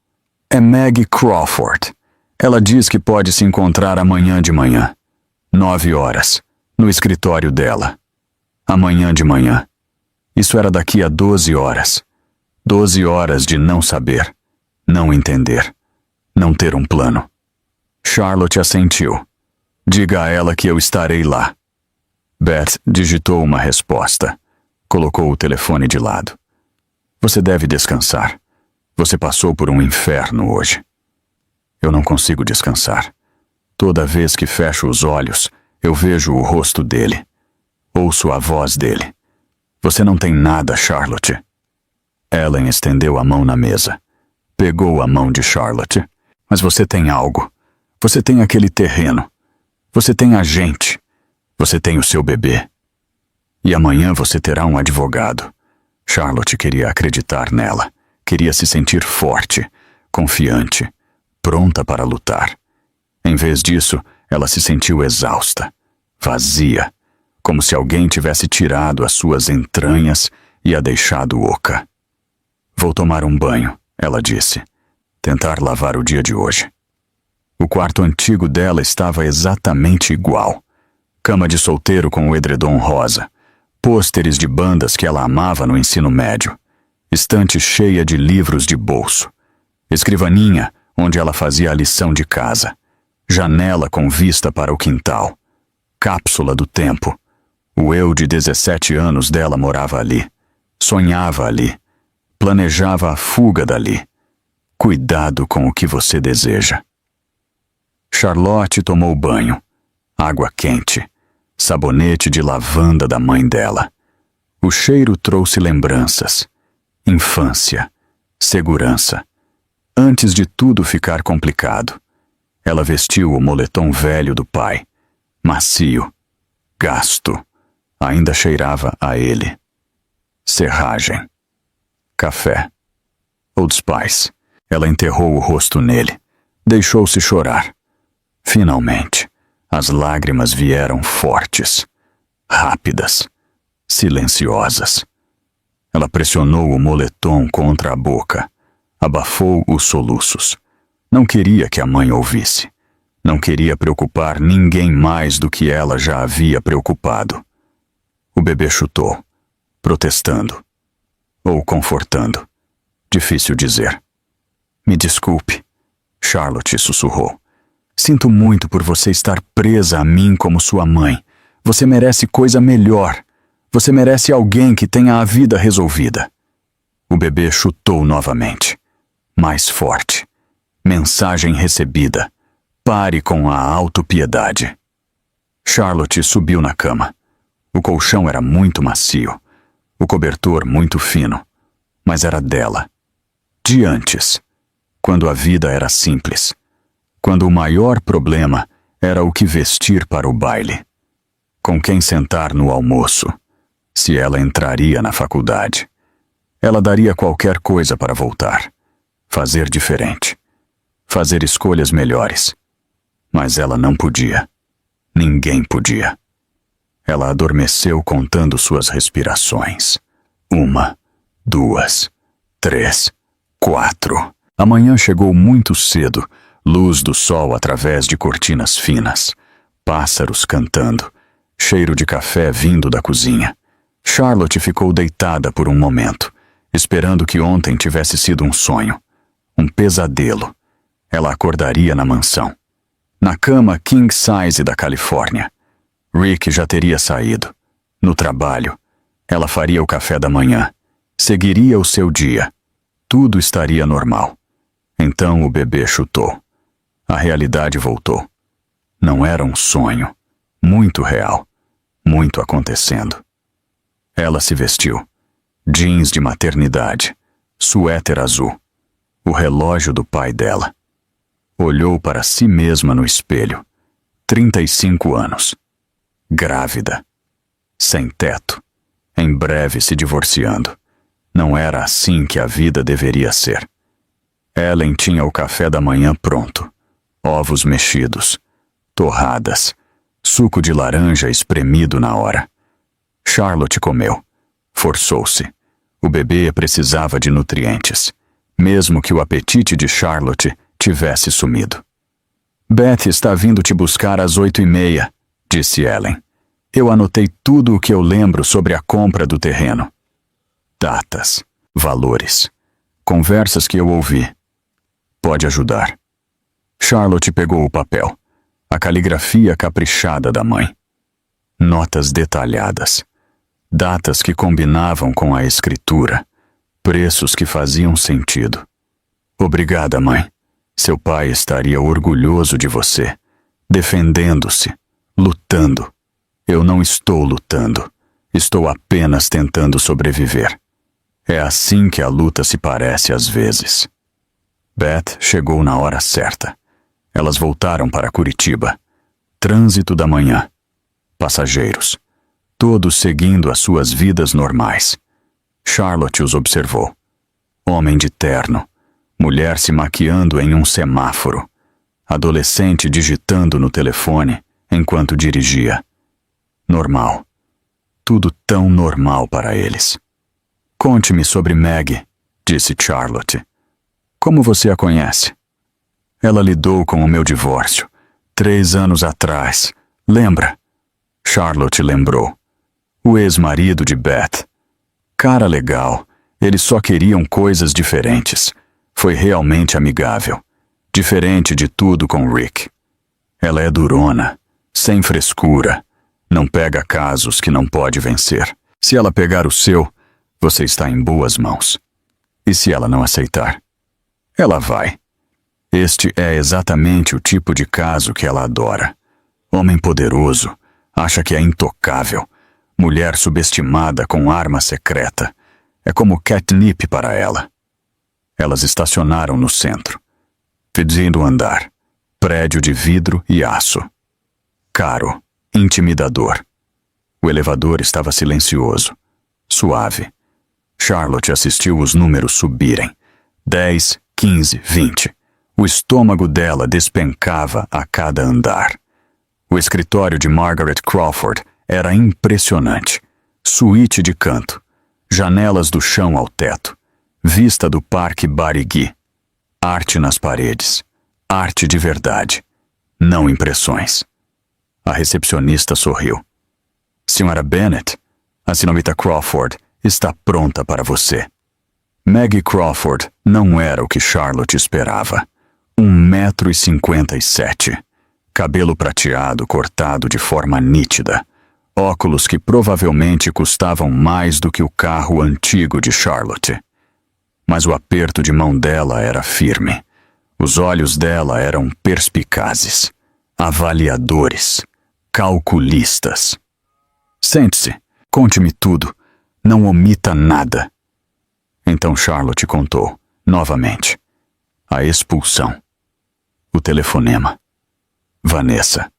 A: É Maggie Crawford. Ela diz que pode se encontrar amanhã de manhã. 9 horas. No escritório dela. Amanhã de manhã. Isso era daqui a 12 horas. 12 horas de não saber, não entender, não ter um plano. Charlotte assentiu. Diga a ela que eu estarei lá. Beth digitou uma resposta. Colocou o telefone de lado. Você deve descansar. Você passou por um inferno hoje. Eu não consigo descansar. Toda vez que fecho os olhos, eu vejo o rosto dele. Ouço a voz dele. Você não tem nada, Charlotte. Ellen estendeu a mão na mesa. Pegou a mão de Charlotte. Mas você tem algo. Você tem aquele terreno. Você tem a gente. Você tem o seu bebê. E amanhã você terá um advogado. Charlotte queria acreditar nela. Queria se sentir forte, confiante, pronta para lutar. Em vez disso, ela se sentiu exausta, vazia, como se alguém tivesse tirado as suas entranhas e a deixado oca. Vou tomar um banho, ela disse. Tentar lavar o dia de hoje. O quarto antigo dela estava exatamente igual. Cama de solteiro com o edredom rosa. Pôsteres de bandas que ela amava no ensino médio. Estante cheia de livros de bolso. Escrivaninha, onde ela fazia a lição de casa. Janela com vista para o quintal. Cápsula do tempo. O eu de 17 anos dela morava ali. Sonhava ali. Planejava a fuga dali. Cuidado com o que você deseja. Charlotte tomou banho. Água quente. Sabonete de lavanda da mãe dela. O cheiro trouxe lembranças. Infância. Segurança. Antes de tudo ficar complicado, ela vestiu o moletom velho do pai. Macio. Gasto. Ainda cheirava a ele. Serragem. Café. Old Spice. Ela enterrou o rosto nele. Deixou-se chorar. Finalmente, as lágrimas vieram fortes, rápidas, silenciosas. Ela pressionou o moletom contra a boca. Abafou os soluços. Não queria que a mãe ouvisse. Não queria preocupar ninguém mais do que ela já havia preocupado. O bebê chutou, protestando. Ou confortando. Difícil dizer. Me desculpe, Charlotte sussurrou. Sinto muito por você estar presa a mim como sua mãe. Você merece coisa melhor. Você merece alguém que tenha a vida resolvida. O bebê chutou novamente. Mais forte. Mensagem recebida. Pare com a autopiedade. Charlotte subiu na cama. O colchão era muito macio. O cobertor muito fino. Mas era dela. De antes. Quando a vida era simples. Quando o maior problema era o que vestir para o baile. Com quem sentar no almoço. Se ela entraria na faculdade. Ela daria qualquer coisa para voltar. Fazer diferente. Fazer escolhas melhores. Mas ela não podia. Ninguém podia. Ela adormeceu contando suas respirações. 1, 2, 3, 4. A manhã chegou muito cedo. Luz do sol através de cortinas finas. Pássaros cantando. Cheiro de café vindo da cozinha. Charlotte ficou deitada por um momento, esperando que ontem tivesse sido um sonho. Um pesadelo. Ela acordaria na mansão. Na cama king size da Califórnia. Rick já teria saído. No trabalho. Ela faria o café da manhã. Seguiria o seu dia. Tudo estaria normal. Então o bebê chutou. A realidade voltou. Não era um sonho. Muito real. Muito acontecendo. Ela se vestiu. Jeans de maternidade. Suéter azul. O relógio do pai dela. Olhou para si mesma no espelho. 35 anos. grávida, sem teto, em breve se divorciando. Não era assim que a vida deveria ser. Ellen tinha o café da manhã pronto, ovos mexidos, torradas, suco de laranja espremido na hora. Charlotte comeu, forçou-se. O bebê precisava de nutrientes, mesmo que o apetite de Charlotte tivesse sumido. Beth está vindo te buscar às 8:30, disse Ellen. Eu anotei tudo o que eu lembro sobre a compra do terreno. Datas, valores, conversas que eu ouvi. Pode ajudar. Charlotte pegou o papel, a caligrafia caprichada da mãe. Notas detalhadas, datas que combinavam com a escritura, preços que faziam sentido. Obrigada, mãe. Seu pai estaria orgulhoso de você, defendendo-se, lutando. Eu não estou lutando. Estou apenas tentando sobreviver. É assim que a luta se parece às vezes. Beth chegou na hora certa. Elas voltaram para Curitiba. Trânsito da manhã. Passageiros. Todos seguindo as suas vidas normais. Charlotte os observou. Homem de terno. Mulher se maquiando em um semáforo. Adolescente digitando no telefone enquanto dirigia. Normal. Tudo tão normal para eles. Conte-me sobre Maggie, disse Charlotte. Como você a conhece? Ela lidou com o meu divórcio, 3 anos atrás. Lembra? Charlotte lembrou. O ex-marido de Beth. Cara legal. Eles só queriam coisas diferentes. Foi realmente amigável. Diferente de tudo com Rick. Ela é durona, sem frescura. Não pega casos que não pode vencer. Se ela pegar o seu, você está em boas mãos. E se ela não aceitar? Ela vai. Este é exatamente o tipo de caso que ela adora. Homem poderoso, acha que é intocável. Mulher subestimada com arma secreta. É como catnip para ela. Elas estacionaram no centro. Pedindo andar. Prédio de vidro e aço. Caro. Intimidador. O elevador estava silencioso, suave. Charlotte assistiu os números subirem. 10, 15, 20. O estômago dela despencava a cada andar. O escritório de Margaret Crawford era impressionante. Suíte de canto. Janelas do chão ao teto. Vista do Parque Barigui. Arte nas paredes. Arte de verdade. Não impressões. A recepcionista sorriu. Senhora Bennet, a senhorita Crawford está pronta para você. Maggie Crawford não era o que Charlotte esperava. 1,57 m. Cabelo prateado cortado de forma nítida. Óculos que provavelmente custavam mais do que o carro antigo de Charlotte. Mas o aperto de mão dela era firme. Os olhos dela eram perspicazes. Avaliadores. Calculistas. Sente-se, conte-me tudo, não omita nada. Então Charlotte contou, novamente. A expulsão. O telefonema. Vanessa.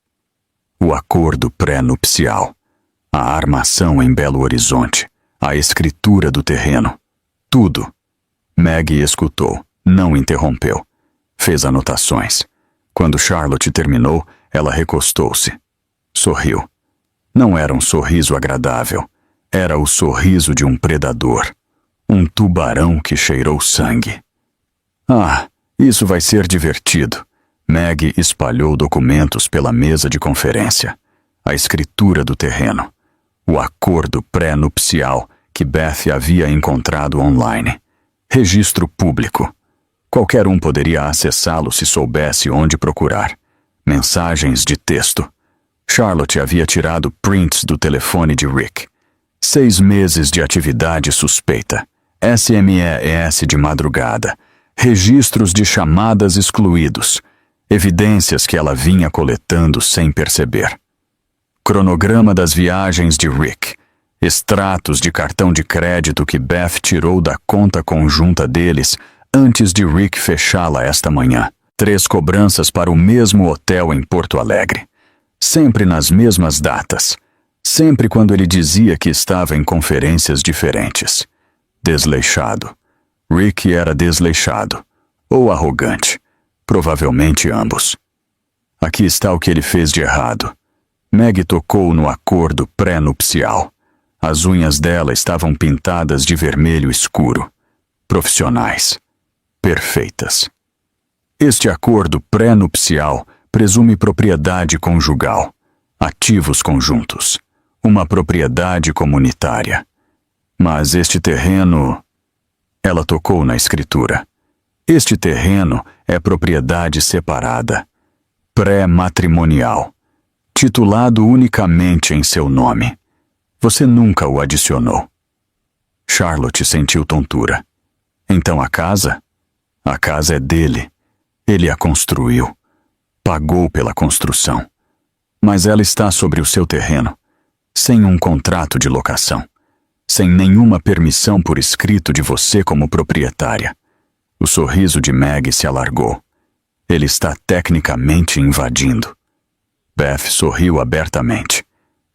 A: O acordo pré-nupcial. A armação em Belo Horizonte. A escritura do terreno. Tudo. Maggie escutou, não interrompeu. Fez anotações. Quando Charlotte terminou, ela recostou-se. Sorriu. Não era um sorriso agradável. Era o sorriso de um predador. Um tubarão que cheirou sangue. Ah, isso vai ser divertido. Maggie espalhou documentos pela mesa de conferência. A escritura do terreno. O acordo pré-nupcial que Beth havia encontrado online. Registro público. Qualquer um poderia acessá-lo se soubesse onde procurar. Mensagens de texto. Charlotte havia tirado prints do telefone de Rick. 6 meses de atividade suspeita. SMES de madrugada. Registros de chamadas excluídos. Evidências que ela vinha coletando sem perceber. Cronograma das viagens de Rick. Extratos de cartão de crédito que Beth tirou da conta conjunta deles antes de Rick fechá-la esta manhã. 3 cobranças para o mesmo hotel em Porto Alegre. Sempre nas mesmas datas. Sempre quando ele dizia que estava em conferências diferentes. Desleixado. Rick era desleixado. Ou arrogante. Provavelmente ambos. Aqui está o que ele fez de errado. Meg tocou no acordo pré-nupcial. As unhas dela estavam pintadas de vermelho escuro. Profissionais. Perfeitas. Este acordo pré-nupcial presume propriedade conjugal, ativos conjuntos, uma propriedade comunitária. Mas este terreno... Ela tocou na escritura. Este terreno é propriedade separada, pré-matrimonial, titulado unicamente em seu nome. Você nunca o adicionou. Charlotte sentiu tontura. Então a casa? A casa é dele. Ele a construiu. Pagou pela construção. Mas ela está sobre o seu terreno, sem um contrato de locação, sem nenhuma permissão por escrito de você como proprietária. O sorriso de Meg se alargou. Ele está tecnicamente invadindo. Beth sorriu abertamente.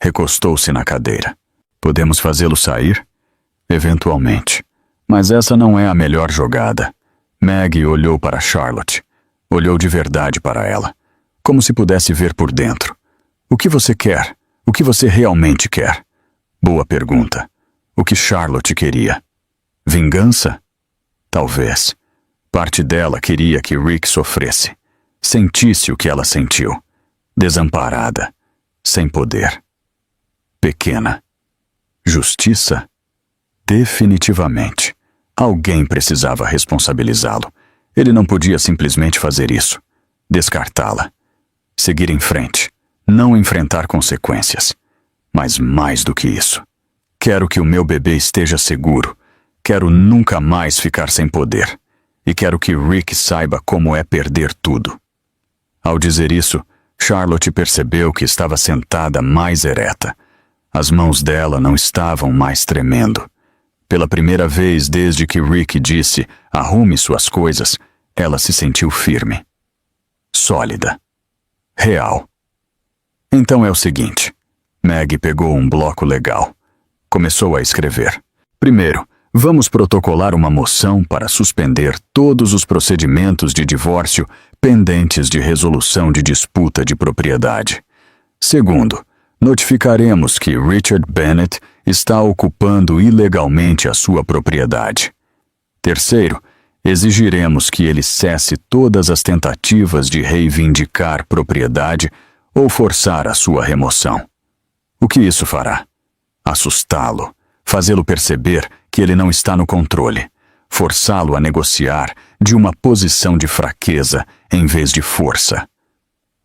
A: Recostou-se na cadeira. Podemos fazê-lo sair? Eventualmente. Mas essa não é a melhor jogada. Meg olhou para Charlotte. Olhou de verdade para ela. Como se pudesse ver por dentro. O que você quer? O que você realmente quer? Boa pergunta. O que Charlotte queria? Vingança? Talvez. Parte dela queria que Rick sofresse. Sentisse o que ela sentiu. Desamparada. Sem poder. Pequena. Justiça? Definitivamente. Alguém precisava responsabilizá-lo. Ele não podia simplesmente fazer isso. Descartá-la. Seguir em frente. Não enfrentar consequências. Mas mais do que isso. Quero que o meu bebê esteja seguro. Quero nunca mais ficar sem poder. E quero que Rick saiba como é perder tudo. Ao dizer isso, Charlotte percebeu que estava sentada mais ereta. As mãos dela não estavam mais tremendo. Pela primeira vez desde que Rick disse, arrume suas coisas, ela se sentiu firme. Sólida. Real. Então é o seguinte. Meg pegou um bloco legal. Começou a escrever. Primeiro, vamos protocolar uma moção para suspender todos os procedimentos de divórcio pendentes de resolução de disputa de propriedade. Segundo, notificaremos que Richard Bennett está ocupando ilegalmente a sua propriedade. Terceiro, exigiremos que ele cesse todas as tentativas de reivindicar propriedade ou forçar a sua remoção. O que isso fará? Assustá-lo, fazê-lo perceber que ele não está no controle, forçá-lo a negociar de uma posição de fraqueza em vez de força.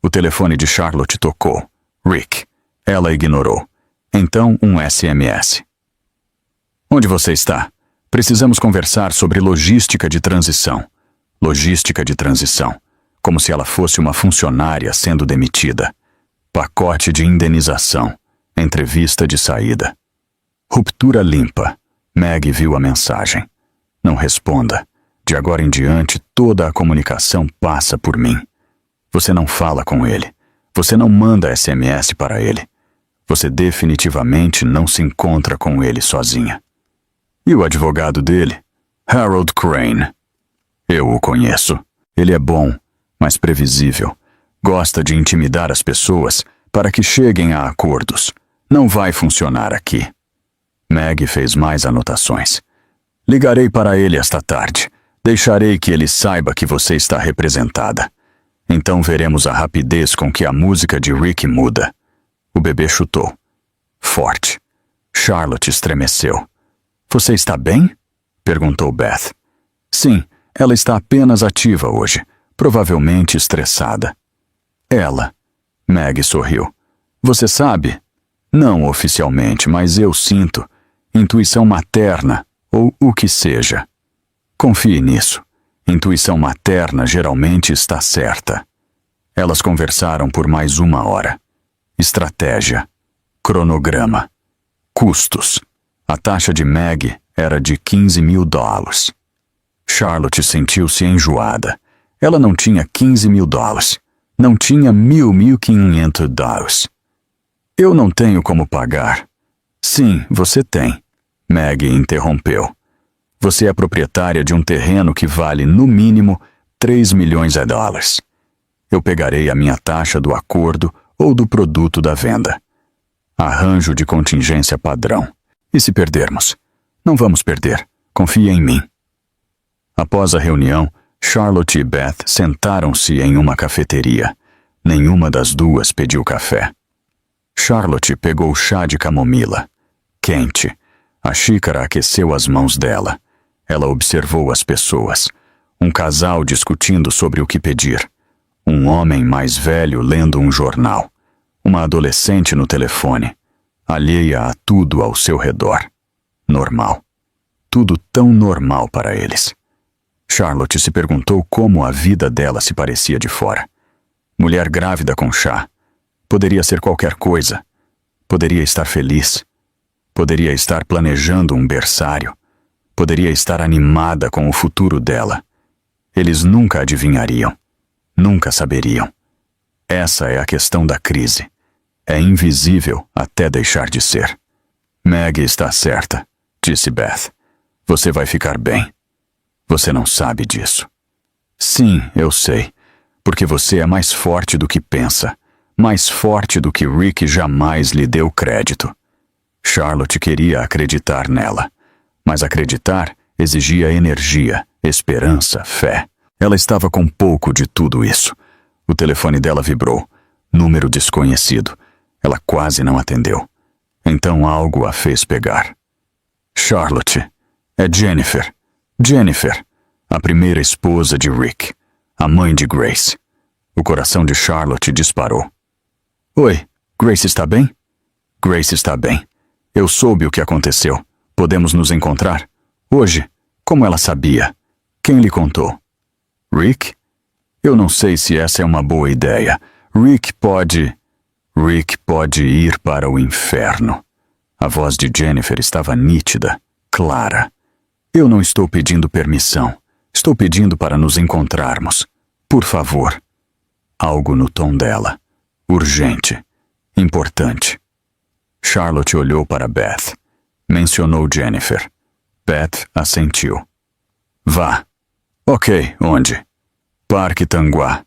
A: O telefone de Charlotte tocou. Rick. Ela ignorou. Então, um SMS. Onde você está? Precisamos conversar sobre logística de transição. Logística de transição. Como se ela fosse uma funcionária sendo demitida. Pacote de indenização. Entrevista de saída. Ruptura limpa. Meg viu a mensagem. Não responda. De agora em diante, toda a comunicação passa por mim. Você não fala com ele. Você não manda SMS para ele. Você definitivamente não se encontra com ele sozinha. E o advogado dele? Harold Crane. Eu o conheço. Ele é bom, mas previsível. Gosta de intimidar as pessoas para que cheguem a acordos. Não vai funcionar aqui. Meg fez mais anotações. Ligarei para ele esta tarde. Deixarei que ele saiba que você está representada. Então veremos a rapidez com que a música de Rick muda. O bebê chutou. Forte. Charlotte estremeceu. Você está bem? Perguntou Beth. Sim, ela está apenas ativa hoje, provavelmente estressada. Ela. Meg sorriu. Você sabe? Não oficialmente, mas eu sinto. Intuição materna, ou o que seja. Confie nisso. Intuição materna geralmente está certa. Elas conversaram por mais 1 hora. Estratégia. Cronograma. Custos. A taxa de Meg era de $15.000. Charlotte sentiu-se enjoada. Ela não tinha $15.000. Não tinha $1.500. Eu não tenho como pagar. Sim, você tem. Maggie interrompeu. Você é proprietária de um terreno que vale, no mínimo, $3 milhões. Eu pegarei a minha taxa do acordo ou do produto da venda. Arranjo de contingência padrão. E se perdermos? Não vamos perder. Confia em mim. Após a reunião, Charlotte e Beth sentaram-se em uma cafeteria. Nenhuma das duas pediu café. Charlotte pegou chá de camomila. Quente. A xícara aqueceu as mãos dela. Ela observou as pessoas. Um casal discutindo sobre o que pedir. Um homem mais velho lendo um jornal. Uma adolescente no telefone. Alheia a tudo ao seu redor. Normal. Tudo tão normal para eles. Charlotte se perguntou como a vida dela se parecia de fora. Mulher grávida com chá. Poderia ser qualquer coisa. Poderia estar feliz. Poderia estar planejando um berçário. Poderia estar animada com o futuro dela. Eles nunca adivinhariam. Nunca saberiam. Essa é a questão da crise. É invisível até deixar de ser. Maggie está certa, disse Beth. Você vai ficar bem. Você não sabe disso. Sim, eu sei. Porque você é mais forte do que pensa. Mais forte do que Rick jamais lhe deu crédito. Charlotte queria acreditar nela. Mas acreditar exigia energia, esperança, fé. Ela estava com pouco de tudo isso. O telefone dela vibrou. Número desconhecido. Ela quase não atendeu. Então algo a fez pegar. Charlotte. É Jennifer. Jennifer. A primeira esposa de Rick. A mãe de Grace. O coração de Charlotte disparou. Oi, Grace está bem? Grace está bem. Eu soube o que aconteceu. Podemos nos encontrar? Hoje? Como ela sabia? Quem lhe contou? Rick? Eu não sei se essa é uma boa ideia. Rick pode ir para o inferno. A voz de Jennifer estava nítida, clara. Eu não estou pedindo permissão. Estou pedindo para nos encontrarmos. Por favor. Algo no tom dela. Urgente. Importante. Charlotte olhou para Beth. Mencionou Jennifer. Beth assentiu. Vá. Ok, onde? Parque Tanguá.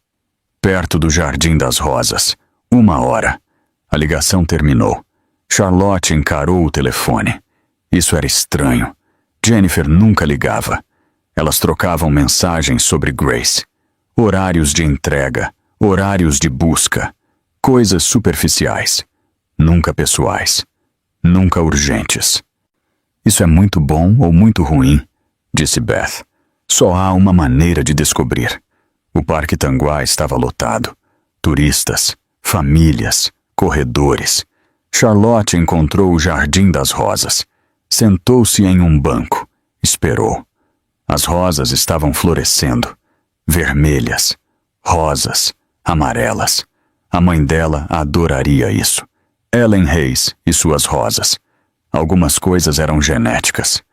A: Perto do Jardim das Rosas. 1 hora. A ligação terminou. Charlotte encarou o telefone. Isso era estranho. Jennifer nunca ligava. Elas trocavam mensagens sobre Grace. Horários de entrega, horários de busca. Coisas superficiais. Nunca pessoais. Nunca urgentes. Isso é muito bom ou muito ruim, disse Beth. Só há uma maneira de descobrir. O Parque Tanguá estava lotado. Turistas, famílias, corredores. Charlotte encontrou o Jardim das Rosas. Sentou-se em um banco. Esperou. As rosas estavam florescendo. Vermelhas, rosas, amarelas. A mãe dela adoraria isso. Ellen Hayes e suas rosas. Algumas coisas eram genéticas.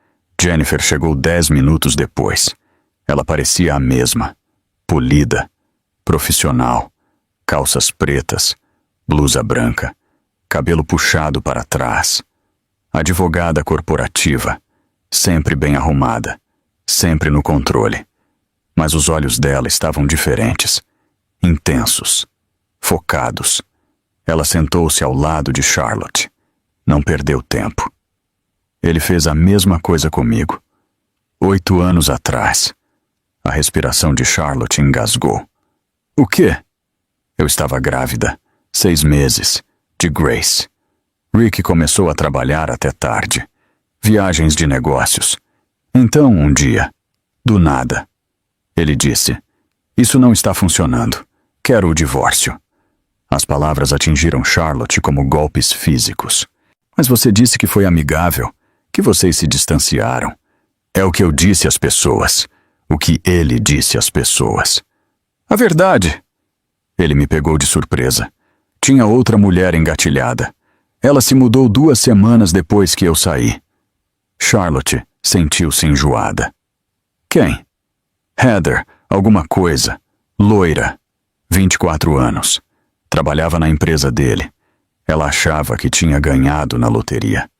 A: Jennifer chegou 10 minutos depois. Ela parecia a mesma. Polida, profissional, calças pretas, blusa branca, cabelo puxado para trás. Advogada corporativa, sempre bem arrumada, sempre no controle. Mas os olhos dela estavam diferentes, intensos, focados. Ela sentou-se ao lado de Charlotte. Não perdeu tempo. Ele fez a mesma coisa comigo. 8 anos atrás. A respiração de Charlotte engasgou. O quê? Eu estava grávida, 6 meses, de Grace. Rick começou a trabalhar até tarde. Viagens de negócios. Então, um dia, do nada, ele disse: "Isso não está funcionando. Quero o divórcio." As palavras atingiram Charlotte como golpes físicos. Mas você disse que foi amigável, que vocês se distanciaram. É o que eu disse às pessoas. O que ele disse às pessoas. A verdade. Ele me pegou de surpresa. Tinha outra mulher engatilhada. Ela se mudou 2 semanas depois que eu saí. Charlotte sentiu-se enjoada. Quem? Heather, alguma coisa. Loira. 24 anos. Trabalhava na empresa dele. Ela achava que tinha ganhado na loteria.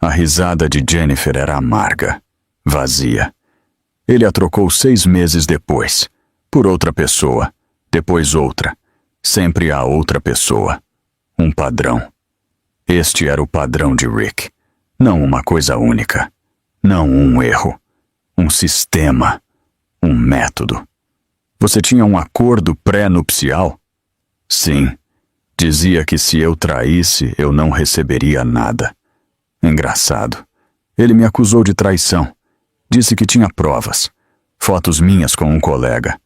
A: A risada de Jennifer era amarga, vazia. Ele a trocou 6 meses depois, por outra pessoa, depois outra, sempre a outra pessoa. Um padrão. Este era o padrão de Rick. Não uma coisa única. Não um erro. Um sistema. Um método. Você tinha um acordo pré-nupcial? Sim. Dizia que se eu traísse, eu não receberia nada. Engraçado. Ele me acusou de traição. Disse que tinha provas. Fotos minhas com um colega.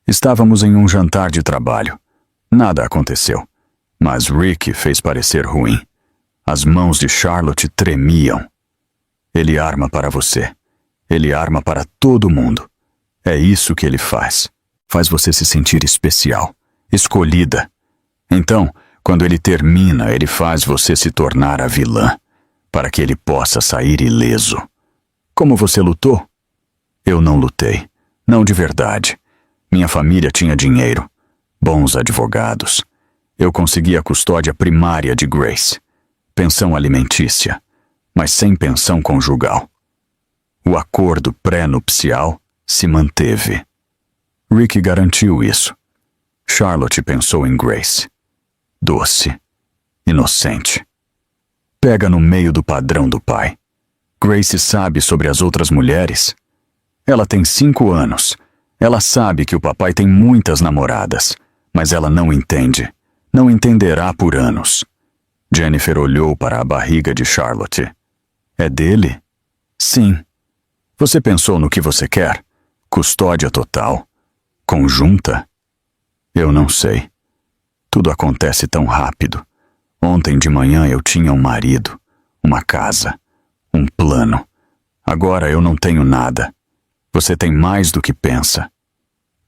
A: Estávamos em um jantar de trabalho. Nada aconteceu. Mas Rick fez parecer ruim. As mãos de Charlotte tremiam. Ele arma para você. Ele arma para todo mundo. É isso que ele faz. Faz você se sentir especial, escolhida. Então, quando ele termina, ele faz você se tornar a vilã, para que ele possa sair ileso. Como você lutou? Eu não lutei. Não de verdade. Minha família tinha dinheiro. Bons advogados. Eu consegui a custódia primária de Grace. Pensão alimentícia, mas sem pensão conjugal. O acordo pré-nupcial se manteve. Rick garantiu isso. Charlotte pensou em Grace. Doce. Inocente. Pega no meio do padrão do pai. Grace sabe sobre as outras mulheres. Ela tem 5 anos. Ela sabe que o papai tem muitas namoradas, mas ela não entende. Não entenderá por anos. Jennifer olhou para a barriga de Charlotte. É dele? Sim. Você pensou no que você quer? Custódia total? Conjunta? Eu não sei. Tudo acontece tão rápido. Ontem de manhã eu tinha um marido, uma casa, um plano. Agora eu não tenho nada. Você tem mais do que pensa.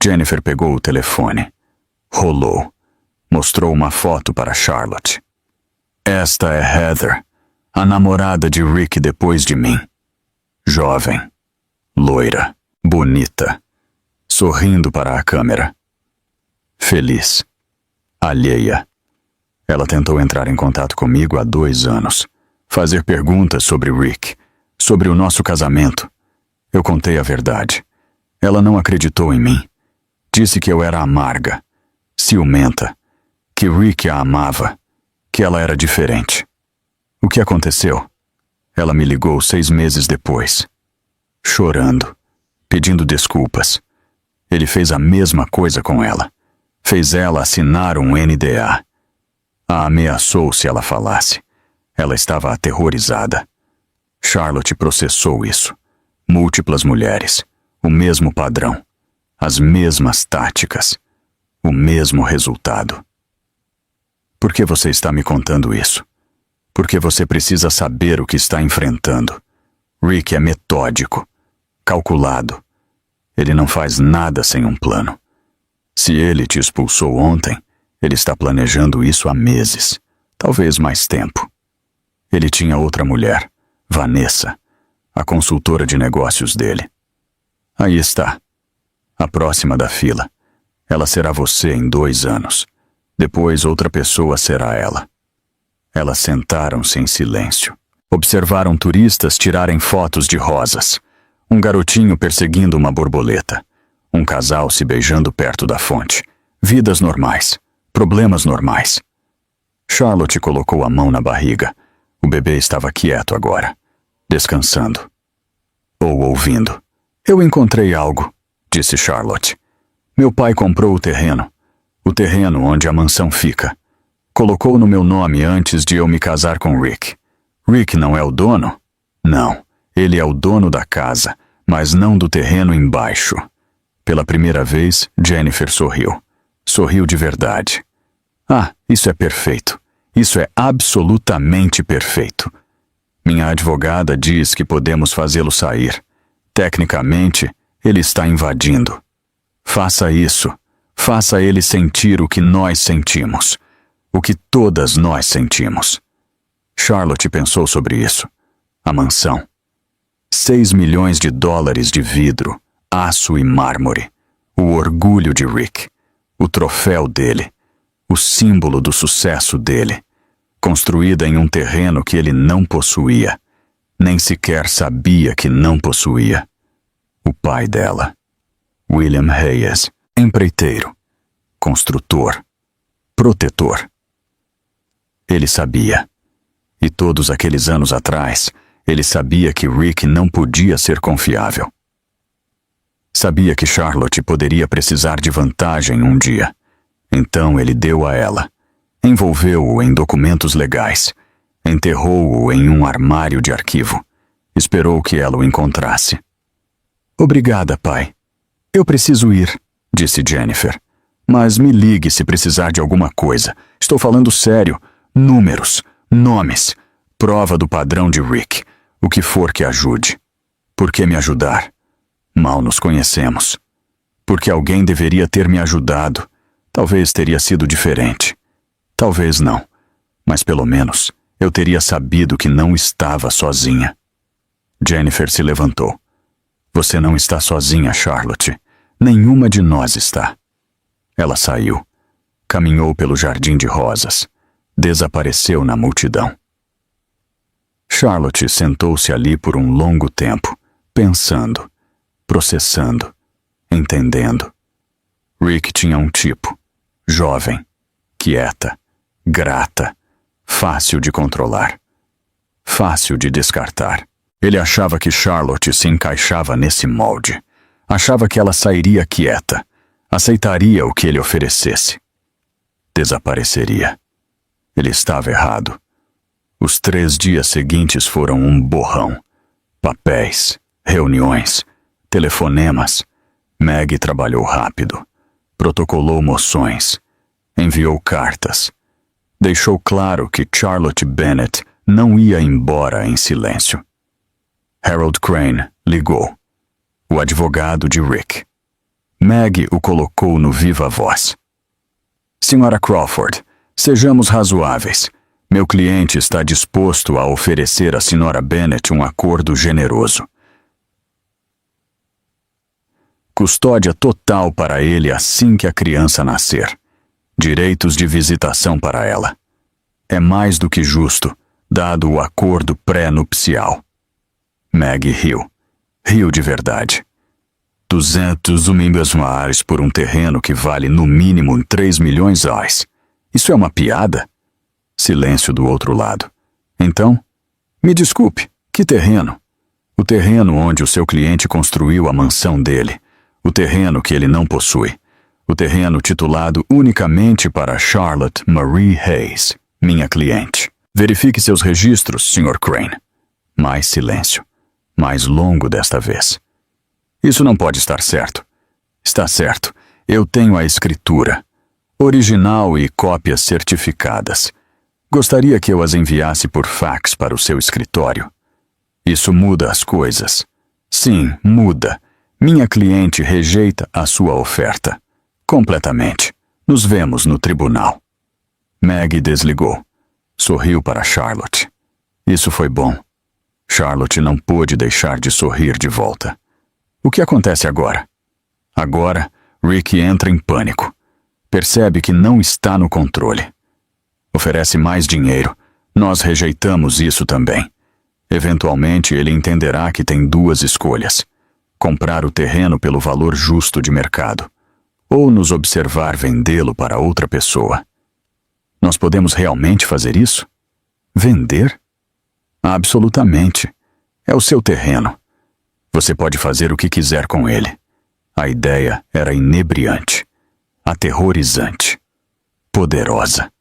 A: Jennifer pegou o telefone. Rolou. Mostrou uma foto para Charlotte. Esta é Heather, a namorada de Rick depois de mim. Jovem, loira, bonita, sorrindo para a câmera. Feliz, alheia. Ela tentou entrar em contato comigo há 2 anos, fazer perguntas sobre Rick, sobre o nosso casamento. Eu contei a verdade. Ela não acreditou em mim. Disse que eu era amarga, ciumenta, que Rick a amava, que ela era diferente. O que aconteceu? Ela me ligou 6 meses depois, chorando, pedindo desculpas. Ele fez a mesma coisa com ela. Fez ela assinar um NDA. A ameaçou se ela falasse. Ela estava aterrorizada. Charlotte processou isso. Múltiplas mulheres, o mesmo padrão, as mesmas táticas, o mesmo resultado. Por que você está me contando isso? Porque você precisa saber o que está enfrentando. Rick é metódico, calculado. Ele não faz nada sem um plano. Se ele te expulsou ontem, ele está planejando isso há meses, talvez mais tempo. Ele tinha outra mulher, Vanessa, a consultora de negócios dele. Aí está, a próxima da fila. Ela será você em 2 anos. Depois outra pessoa será ela. Elas sentaram-se em silêncio. Observaram turistas tirarem fotos de rosas. Um garotinho perseguindo uma borboleta. Um casal se beijando perto da fonte. Vidas normais. Problemas normais. Charlotte colocou a mão na barriga. O bebê estava quieto agora, descansando. Ou ouvindo. Eu encontrei algo, disse Charlotte. Meu pai comprou o terreno. O terreno onde a mansão fica. Colocou no meu nome antes de eu me casar com Rick. Rick não é o dono? Não, ele é o dono da casa, mas não do terreno embaixo. Pela primeira vez, Jennifer sorriu. Sorriu de verdade. Ah, isso é perfeito. Isso é absolutamente perfeito. Minha advogada diz que podemos fazê-lo sair. Tecnicamente, ele está invadindo. Faça isso. Faça ele sentir o que nós sentimos. O que todas nós sentimos. Charlotte pensou sobre isso. A mansão. 6 milhões de dólares de vidro, aço e mármore. O orgulho de Rick. o troféu dele, o símbolo do sucesso dele, construída em um terreno que ele não possuía, nem sequer sabia que não possuía. O pai dela, William Hayes, empreiteiro, construtor, protetor. Ele sabia. E todos aqueles anos atrás, ele sabia que Rick não podia ser confiável. Sabia que Charlotte poderia precisar de vantagem um dia. Então ele deu a ela. Envolveu-o em documentos legais. Enterrou-o em um armário de arquivo. Esperou que ela o encontrasse. Obrigada, pai. Eu preciso ir, disse Jennifer. Mas me ligue se precisar de alguma coisa. Estou falando sério. Números, nomes, prova do padrão de Rick. O que for que ajude. Por que me ajudar? Mal nos conhecemos. Porque alguém deveria ter me ajudado. Talvez teria sido diferente. Talvez não. Mas pelo menos eu teria sabido que não estava sozinha. Jennifer se levantou. Você não está sozinha, Charlotte. Nenhuma de nós está. Ela saiu. Caminhou pelo jardim de rosas. Desapareceu na multidão. Charlotte sentou-se ali por um longo tempo, pensando, processando, entendendo. Rick tinha um tipo, jovem, quieta, grata, fácil de controlar, fácil de descartar. Ele achava que Charlotte se encaixava nesse molde. Achava que ela sairia quieta, aceitaria o que ele oferecesse. Desapareceria. Ele estava errado. Os 3 dias seguintes foram um borrão. Papéis, reuniões, telefonemas. Maggie trabalhou rápido. Protocolou moções. Enviou cartas. Deixou claro que Charlotte Bennett não ia embora em silêncio. Harold Crane ligou. O advogado de Rick. Maggie o colocou no viva voz. Senhora Crawford, sejamos razoáveis. Meu cliente está disposto a oferecer à senhora Bennett um acordo generoso. Custódia total para ele assim que a criança nascer. Direitos de visitação para ela. É mais do que justo, dado o acordo pré-nupcial. Maggie riu. Riu de verdade. 200 US$ por um terreno que vale no mínimo 3 milhões de reais. Isso é uma piada? Silêncio do outro lado. Então, me desculpe, que terreno? O terreno onde o seu cliente construiu a mansão dele. O terreno que ele não possui. O terreno titulado unicamente para Charlotte Marie Hayes, minha cliente. Verifique seus registros, Sr. Crane. Mais silêncio. Mais longo desta vez. Isso não pode estar certo. Está certo. Eu tenho a escritura. Original e cópias certificadas. Gostaria que eu as enviasse por fax para o seu escritório. Isso muda as coisas. Sim, muda. Minha cliente rejeita a sua oferta. Completamente. Nos vemos no tribunal. Maggie desligou. Sorriu para Charlotte. Isso foi bom. Charlotte não pôde deixar de sorrir de volta. O que acontece agora? Agora, Rick entra em pânico. Percebe que não está no controle. Oferece mais dinheiro. Nós rejeitamos isso também. Eventualmente, ele entenderá que tem 2 escolhas. Comprar o terreno pelo valor justo de mercado. Ou nos observar vendê-lo para outra pessoa. Nós podemos realmente fazer isso? Vender? Absolutamente. É o seu terreno. Você pode fazer o que quiser com ele. A ideia era inebriante, aterrorizante, poderosa.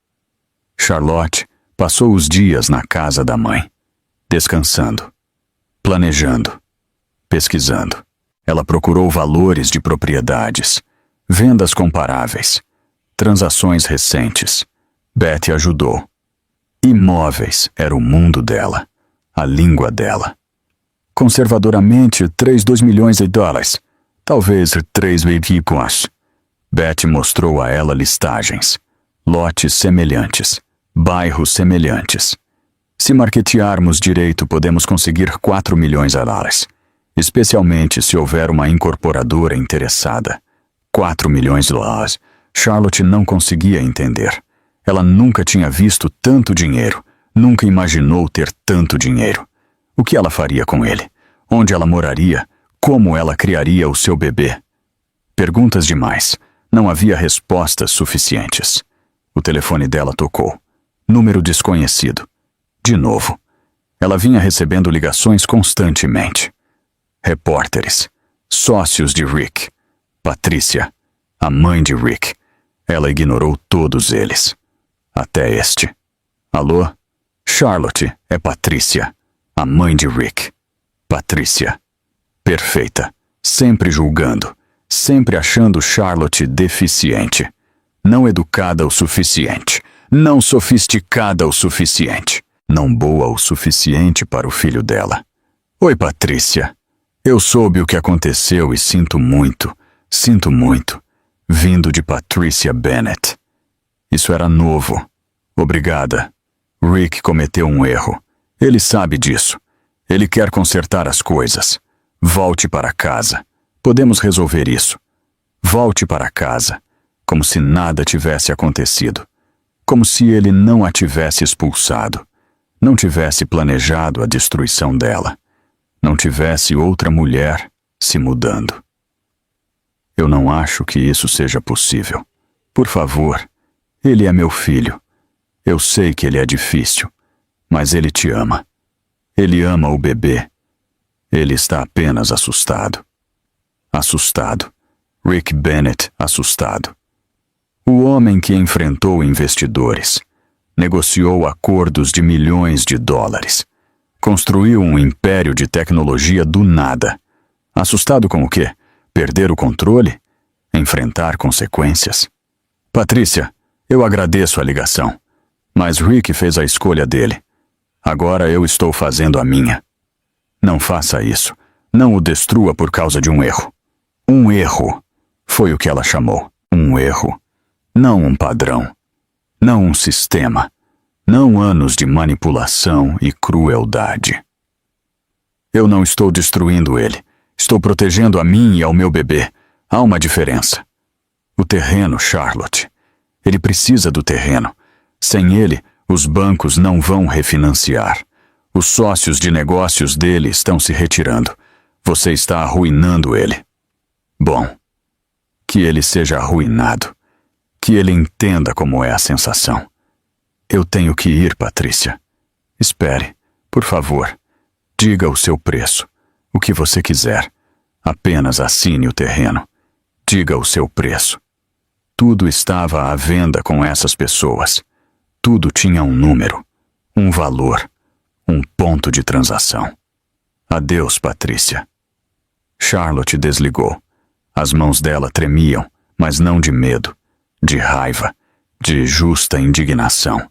A: Charlotte passou os dias na casa da mãe, descansando, planejando, pesquisando. Ela procurou valores de propriedades, vendas comparáveis, transações recentes. Betty ajudou. Imóveis era o mundo dela, a língua dela. Conservadoramente, 2 milhões de dólares. Talvez 3 veículos. Betty mostrou a ela listagens, lotes semelhantes, bairros semelhantes. Se marketearmos direito, podemos conseguir 4 milhões de dólares. Especialmente se houver uma incorporadora interessada. 4 milhões de dólares. Charlotte não conseguia entender. Ela nunca tinha visto tanto dinheiro, nunca imaginou ter tanto dinheiro. O que ela faria com ele? Onde ela moraria? Como ela criaria o seu bebê? Perguntas demais. Não havia respostas suficientes. O telefone dela tocou. Número desconhecido. De novo. Ela vinha recebendo ligações constantemente. Repórteres. Sócios de Rick. Patrícia. A mãe de Rick. Ela ignorou todos eles. Até este. Alô? Charlotte, é Patrícia. A mãe de Rick. Patrícia. Perfeita. Sempre julgando. Sempre achando Charlotte deficiente. Não educada o suficiente. Não sofisticada o suficiente. Não boa o suficiente para o filho dela. Oi, Patrícia. Eu soube o que aconteceu e sinto muito. Sinto muito. Vindo de Patricia Bennett. Isso era novo. Obrigada. Rick cometeu um erro. Ele sabe disso. Ele quer consertar as coisas. Volte para casa. Podemos resolver isso. Volte para casa. Como se nada tivesse acontecido. Como se ele não a tivesse expulsado. Não tivesse planejado a destruição dela. Não tivesse outra mulher se mudando. Eu não acho que isso seja possível. Por favor, ele é meu filho. Eu sei que ele é difícil, mas ele te ama. Ele ama o bebê. Ele está apenas assustado. Assustado. Rick Bennett assustado. O homem que enfrentou investidores, negociou acordos de milhões de dólares, construiu um império de tecnologia do nada. Assustado com o quê? Perder o controle? Enfrentar consequências? Patrícia, eu agradeço a ligação, mas Rick fez a escolha dele. Agora eu estou fazendo a minha. Não faça isso. Não o destrua por causa de um erro. Um erro. Foi o que ela chamou. Um erro. Não um padrão. Não um sistema. Não anos de manipulação e crueldade. Eu não estou destruindo ele. Estou protegendo a mim e ao meu bebê. Há uma diferença. O terreno, Charlotte. Ele precisa do terreno. Sem ele, os bancos não vão refinanciar. Os sócios de negócios dele estão se retirando. Você está arruinando ele. Bom, que ele seja arruinado. Que ele entenda como é a sensação. Eu tenho que ir, Patrícia. Espere, por favor. Diga o seu preço. O que você quiser. Apenas assine o terreno. Diga o seu preço. Tudo estava à venda com essas pessoas. Tudo tinha um número, um valor, um ponto de transação. Adeus, Patrícia. Charlotte desligou. As mãos dela tremiam, mas não de medo, de raiva, de justa indignação.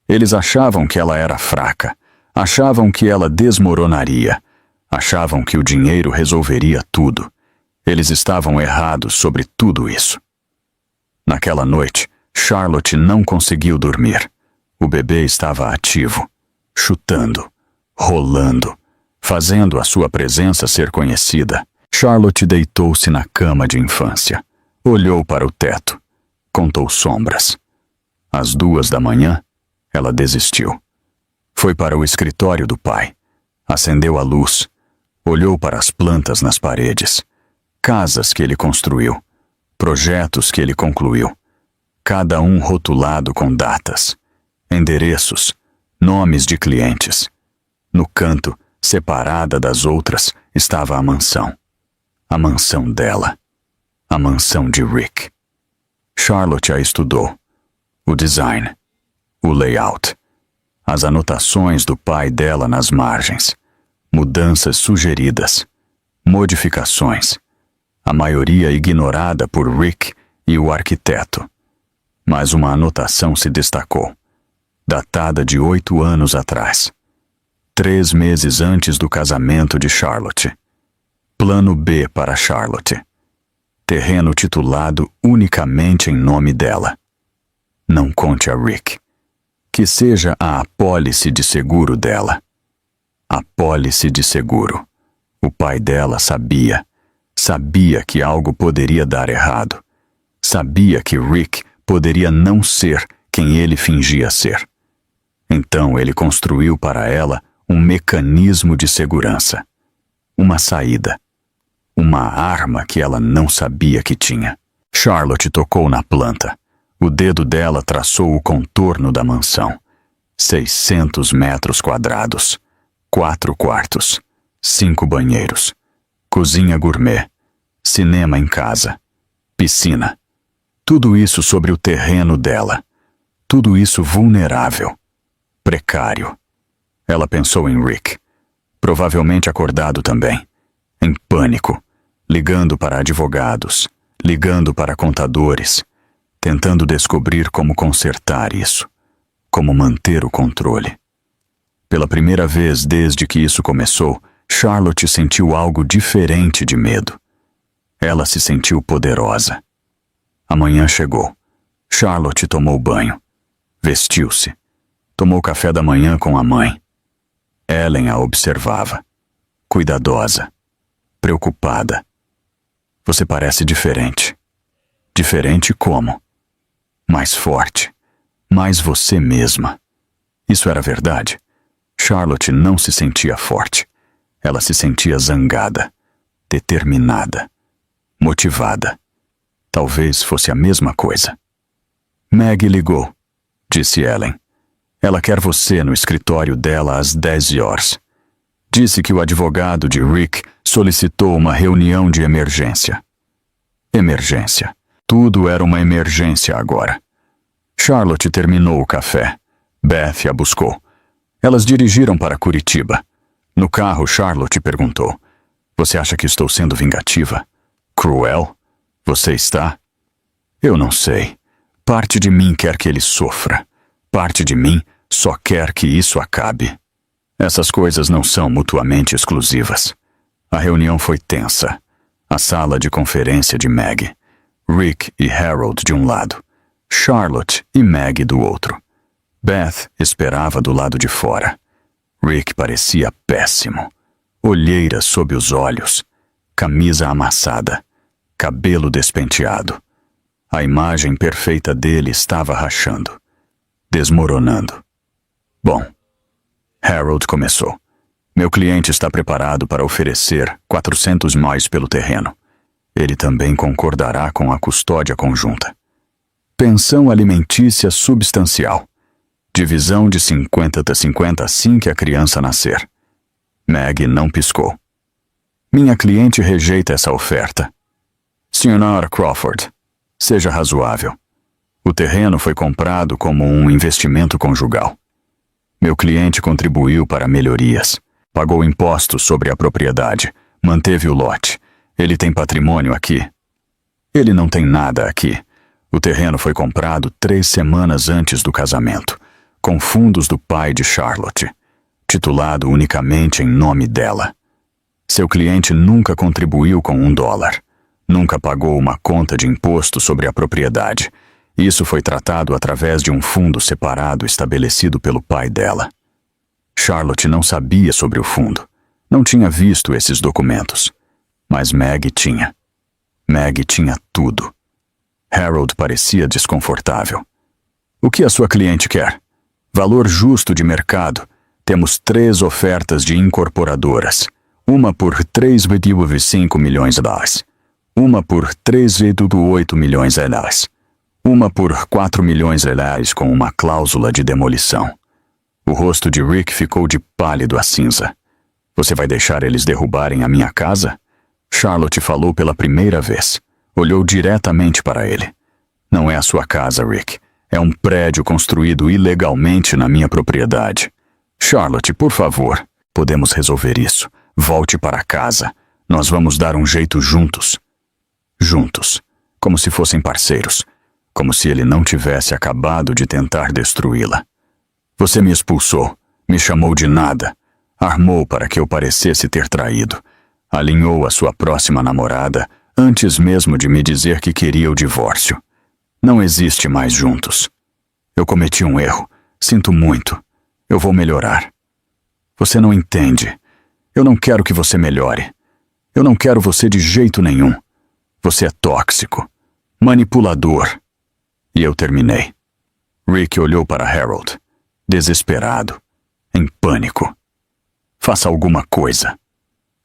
A: Eles achavam que ela era fraca, achavam que ela desmoronaria, achavam que o dinheiro resolveria tudo. Eles estavam errados sobre tudo isso. Naquela noite, Charlotte não conseguiu dormir. O bebê estava ativo, chutando, rolando, fazendo a sua presença ser conhecida. Charlotte deitou-se na cama de infância, olhou para o teto, contou sombras. Às 2 da manhã, ela desistiu. Foi para o escritório do pai, acendeu a luz, olhou para as plantas nas paredes, casas que ele construiu, projetos que ele concluiu, cada um rotulado com datas, endereços, nomes de clientes. No canto, separada das outras, estava a mansão. A mansão dela. A mansão de Rick. Charlotte a estudou. O design. O layout. As anotações do pai dela nas margens. Mudanças sugeridas. Modificações. A maioria ignorada por Rick e o arquiteto. Mas uma anotação se destacou. Datada de 8 anos atrás. 3 meses antes do casamento de Charlotte. Plano B para Charlotte. Terreno titulado unicamente em nome dela. Não conte a Rick. Que seja a apólice de seguro dela. Apólice de seguro. O pai dela sabia. Sabia que algo poderia dar errado. Sabia que Rick poderia não ser quem ele fingia ser. Então ele construiu para ela um mecanismo de segurança. Uma saída. Uma arma que ela não sabia que tinha. Charlotte tocou na planta. O dedo dela traçou o contorno da mansão. 600 metros quadrados. 4 quartos. 5 banheiros. Cozinha gourmet. Cinema em casa. Piscina. Tudo isso sobre o terreno dela. Tudo isso vulnerável. Precário. Ela pensou em Rick. Provavelmente acordado também. Em pânico. Ligando para advogados. Ligando para contadores. Tentando descobrir como consertar isso. Como manter o controle. Pela primeira vez desde que isso começou, Charlotte sentiu algo diferente de medo. Ela se sentiu poderosa. A manhã chegou. Charlotte tomou banho. Vestiu-se. Tomou café da manhã com a mãe. Ellen a observava. Cuidadosa. Preocupada. Você parece diferente. Diferente como? Mais forte. Mais você mesma. Isso era verdade. Charlotte não se sentia forte. Ela se sentia zangada. Determinada. Motivada. Talvez fosse a mesma coisa. Maggie ligou, disse Ellen. Ela quer você no escritório dela às 10 horas. Disse que o advogado de Rick solicitou uma reunião de emergência. Emergência. Tudo era uma emergência agora. Charlotte terminou o café. Beth a buscou. Elas dirigiram para Curitiba. No carro, Charlotte perguntou: Você acha que estou sendo vingativa? Cruel? Você está? Eu não sei. Parte de mim quer que ele sofra. Parte de mim só quer que isso acabe. Essas coisas não são mutuamente exclusivas. A reunião foi tensa. A sala de conferência de Maggie. Rick e Harold de um lado. Charlotte e Maggie do outro. Beth esperava do lado de fora. Rick parecia péssimo. Olheiras sob os olhos. Camisa amassada. Cabelo despenteado. A imagem perfeita dele estava rachando. Desmoronando. Bom, Harold começou. Meu cliente está preparado para oferecer 400 mais pelo terreno. Ele também concordará com a custódia conjunta. Pensão alimentícia substancial. Divisão de 50-50 assim que a criança nascer. Maggie não piscou. Minha cliente rejeita essa oferta. Sra. Crawford, seja razoável. O terreno foi comprado como um investimento conjugal. Meu cliente contribuiu para melhorias. Pagou impostos sobre a propriedade. Manteve o lote. Ele tem patrimônio aqui. Ele não tem nada aqui. O terreno foi comprado 3 semanas antes do casamento, com fundos do pai de Charlotte, titulado unicamente em nome dela. Seu cliente nunca contribuiu com $1. Nunca pagou uma conta de imposto sobre a propriedade. Isso foi tratado através de um fundo separado estabelecido pelo pai dela. Charlotte não sabia sobre o fundo. Não tinha visto esses documentos. Mas Maggie tinha. Maggie tinha tudo. Harold parecia desconfortável. O que a sua cliente quer? Valor justo de mercado. Temos 3 ofertas de incorporadoras. Uma por $3,5 milhões. Uma por $3,8 milhões. Uma por $4 milhões com uma cláusula de demolição. O rosto de Rick ficou de pálido a cinza. Você vai deixar eles derrubarem a minha casa? Charlotte falou pela primeira vez. Olhou diretamente para ele. Não é a sua casa, Rick. É um prédio construído ilegalmente na minha propriedade. Charlotte, por favor. Podemos resolver isso. Volte para casa. Nós vamos dar um jeito juntos. Juntos. Como se fossem parceiros. Como se ele não tivesse acabado de tentar destruí-la. Você me expulsou. Me chamou de nada. Armou para que eu parecesse ter traído. Alinhou a sua próxima namorada antes mesmo de me dizer que queria o divórcio. Não existe mais juntos. Eu cometi um erro. Sinto muito. Eu vou melhorar. Você não entende. Eu não quero que você melhore. Eu não quero você de jeito nenhum. Você é tóxico. Manipulador. E eu terminei. Rick olhou para Harold, desesperado, em pânico. Faça alguma coisa.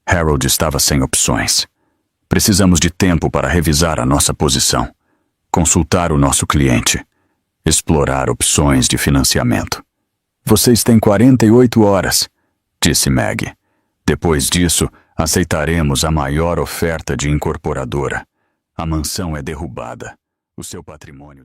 A: Harold estava sem opções. Precisamos de tempo para revisar a nossa posição, consultar o nosso cliente, explorar opções de financiamento. Vocês têm 48 horas, disse Meg. Depois disso, aceitaremos a maior oferta de incorporadora. A mansão é derrubada. O seu patrimônio...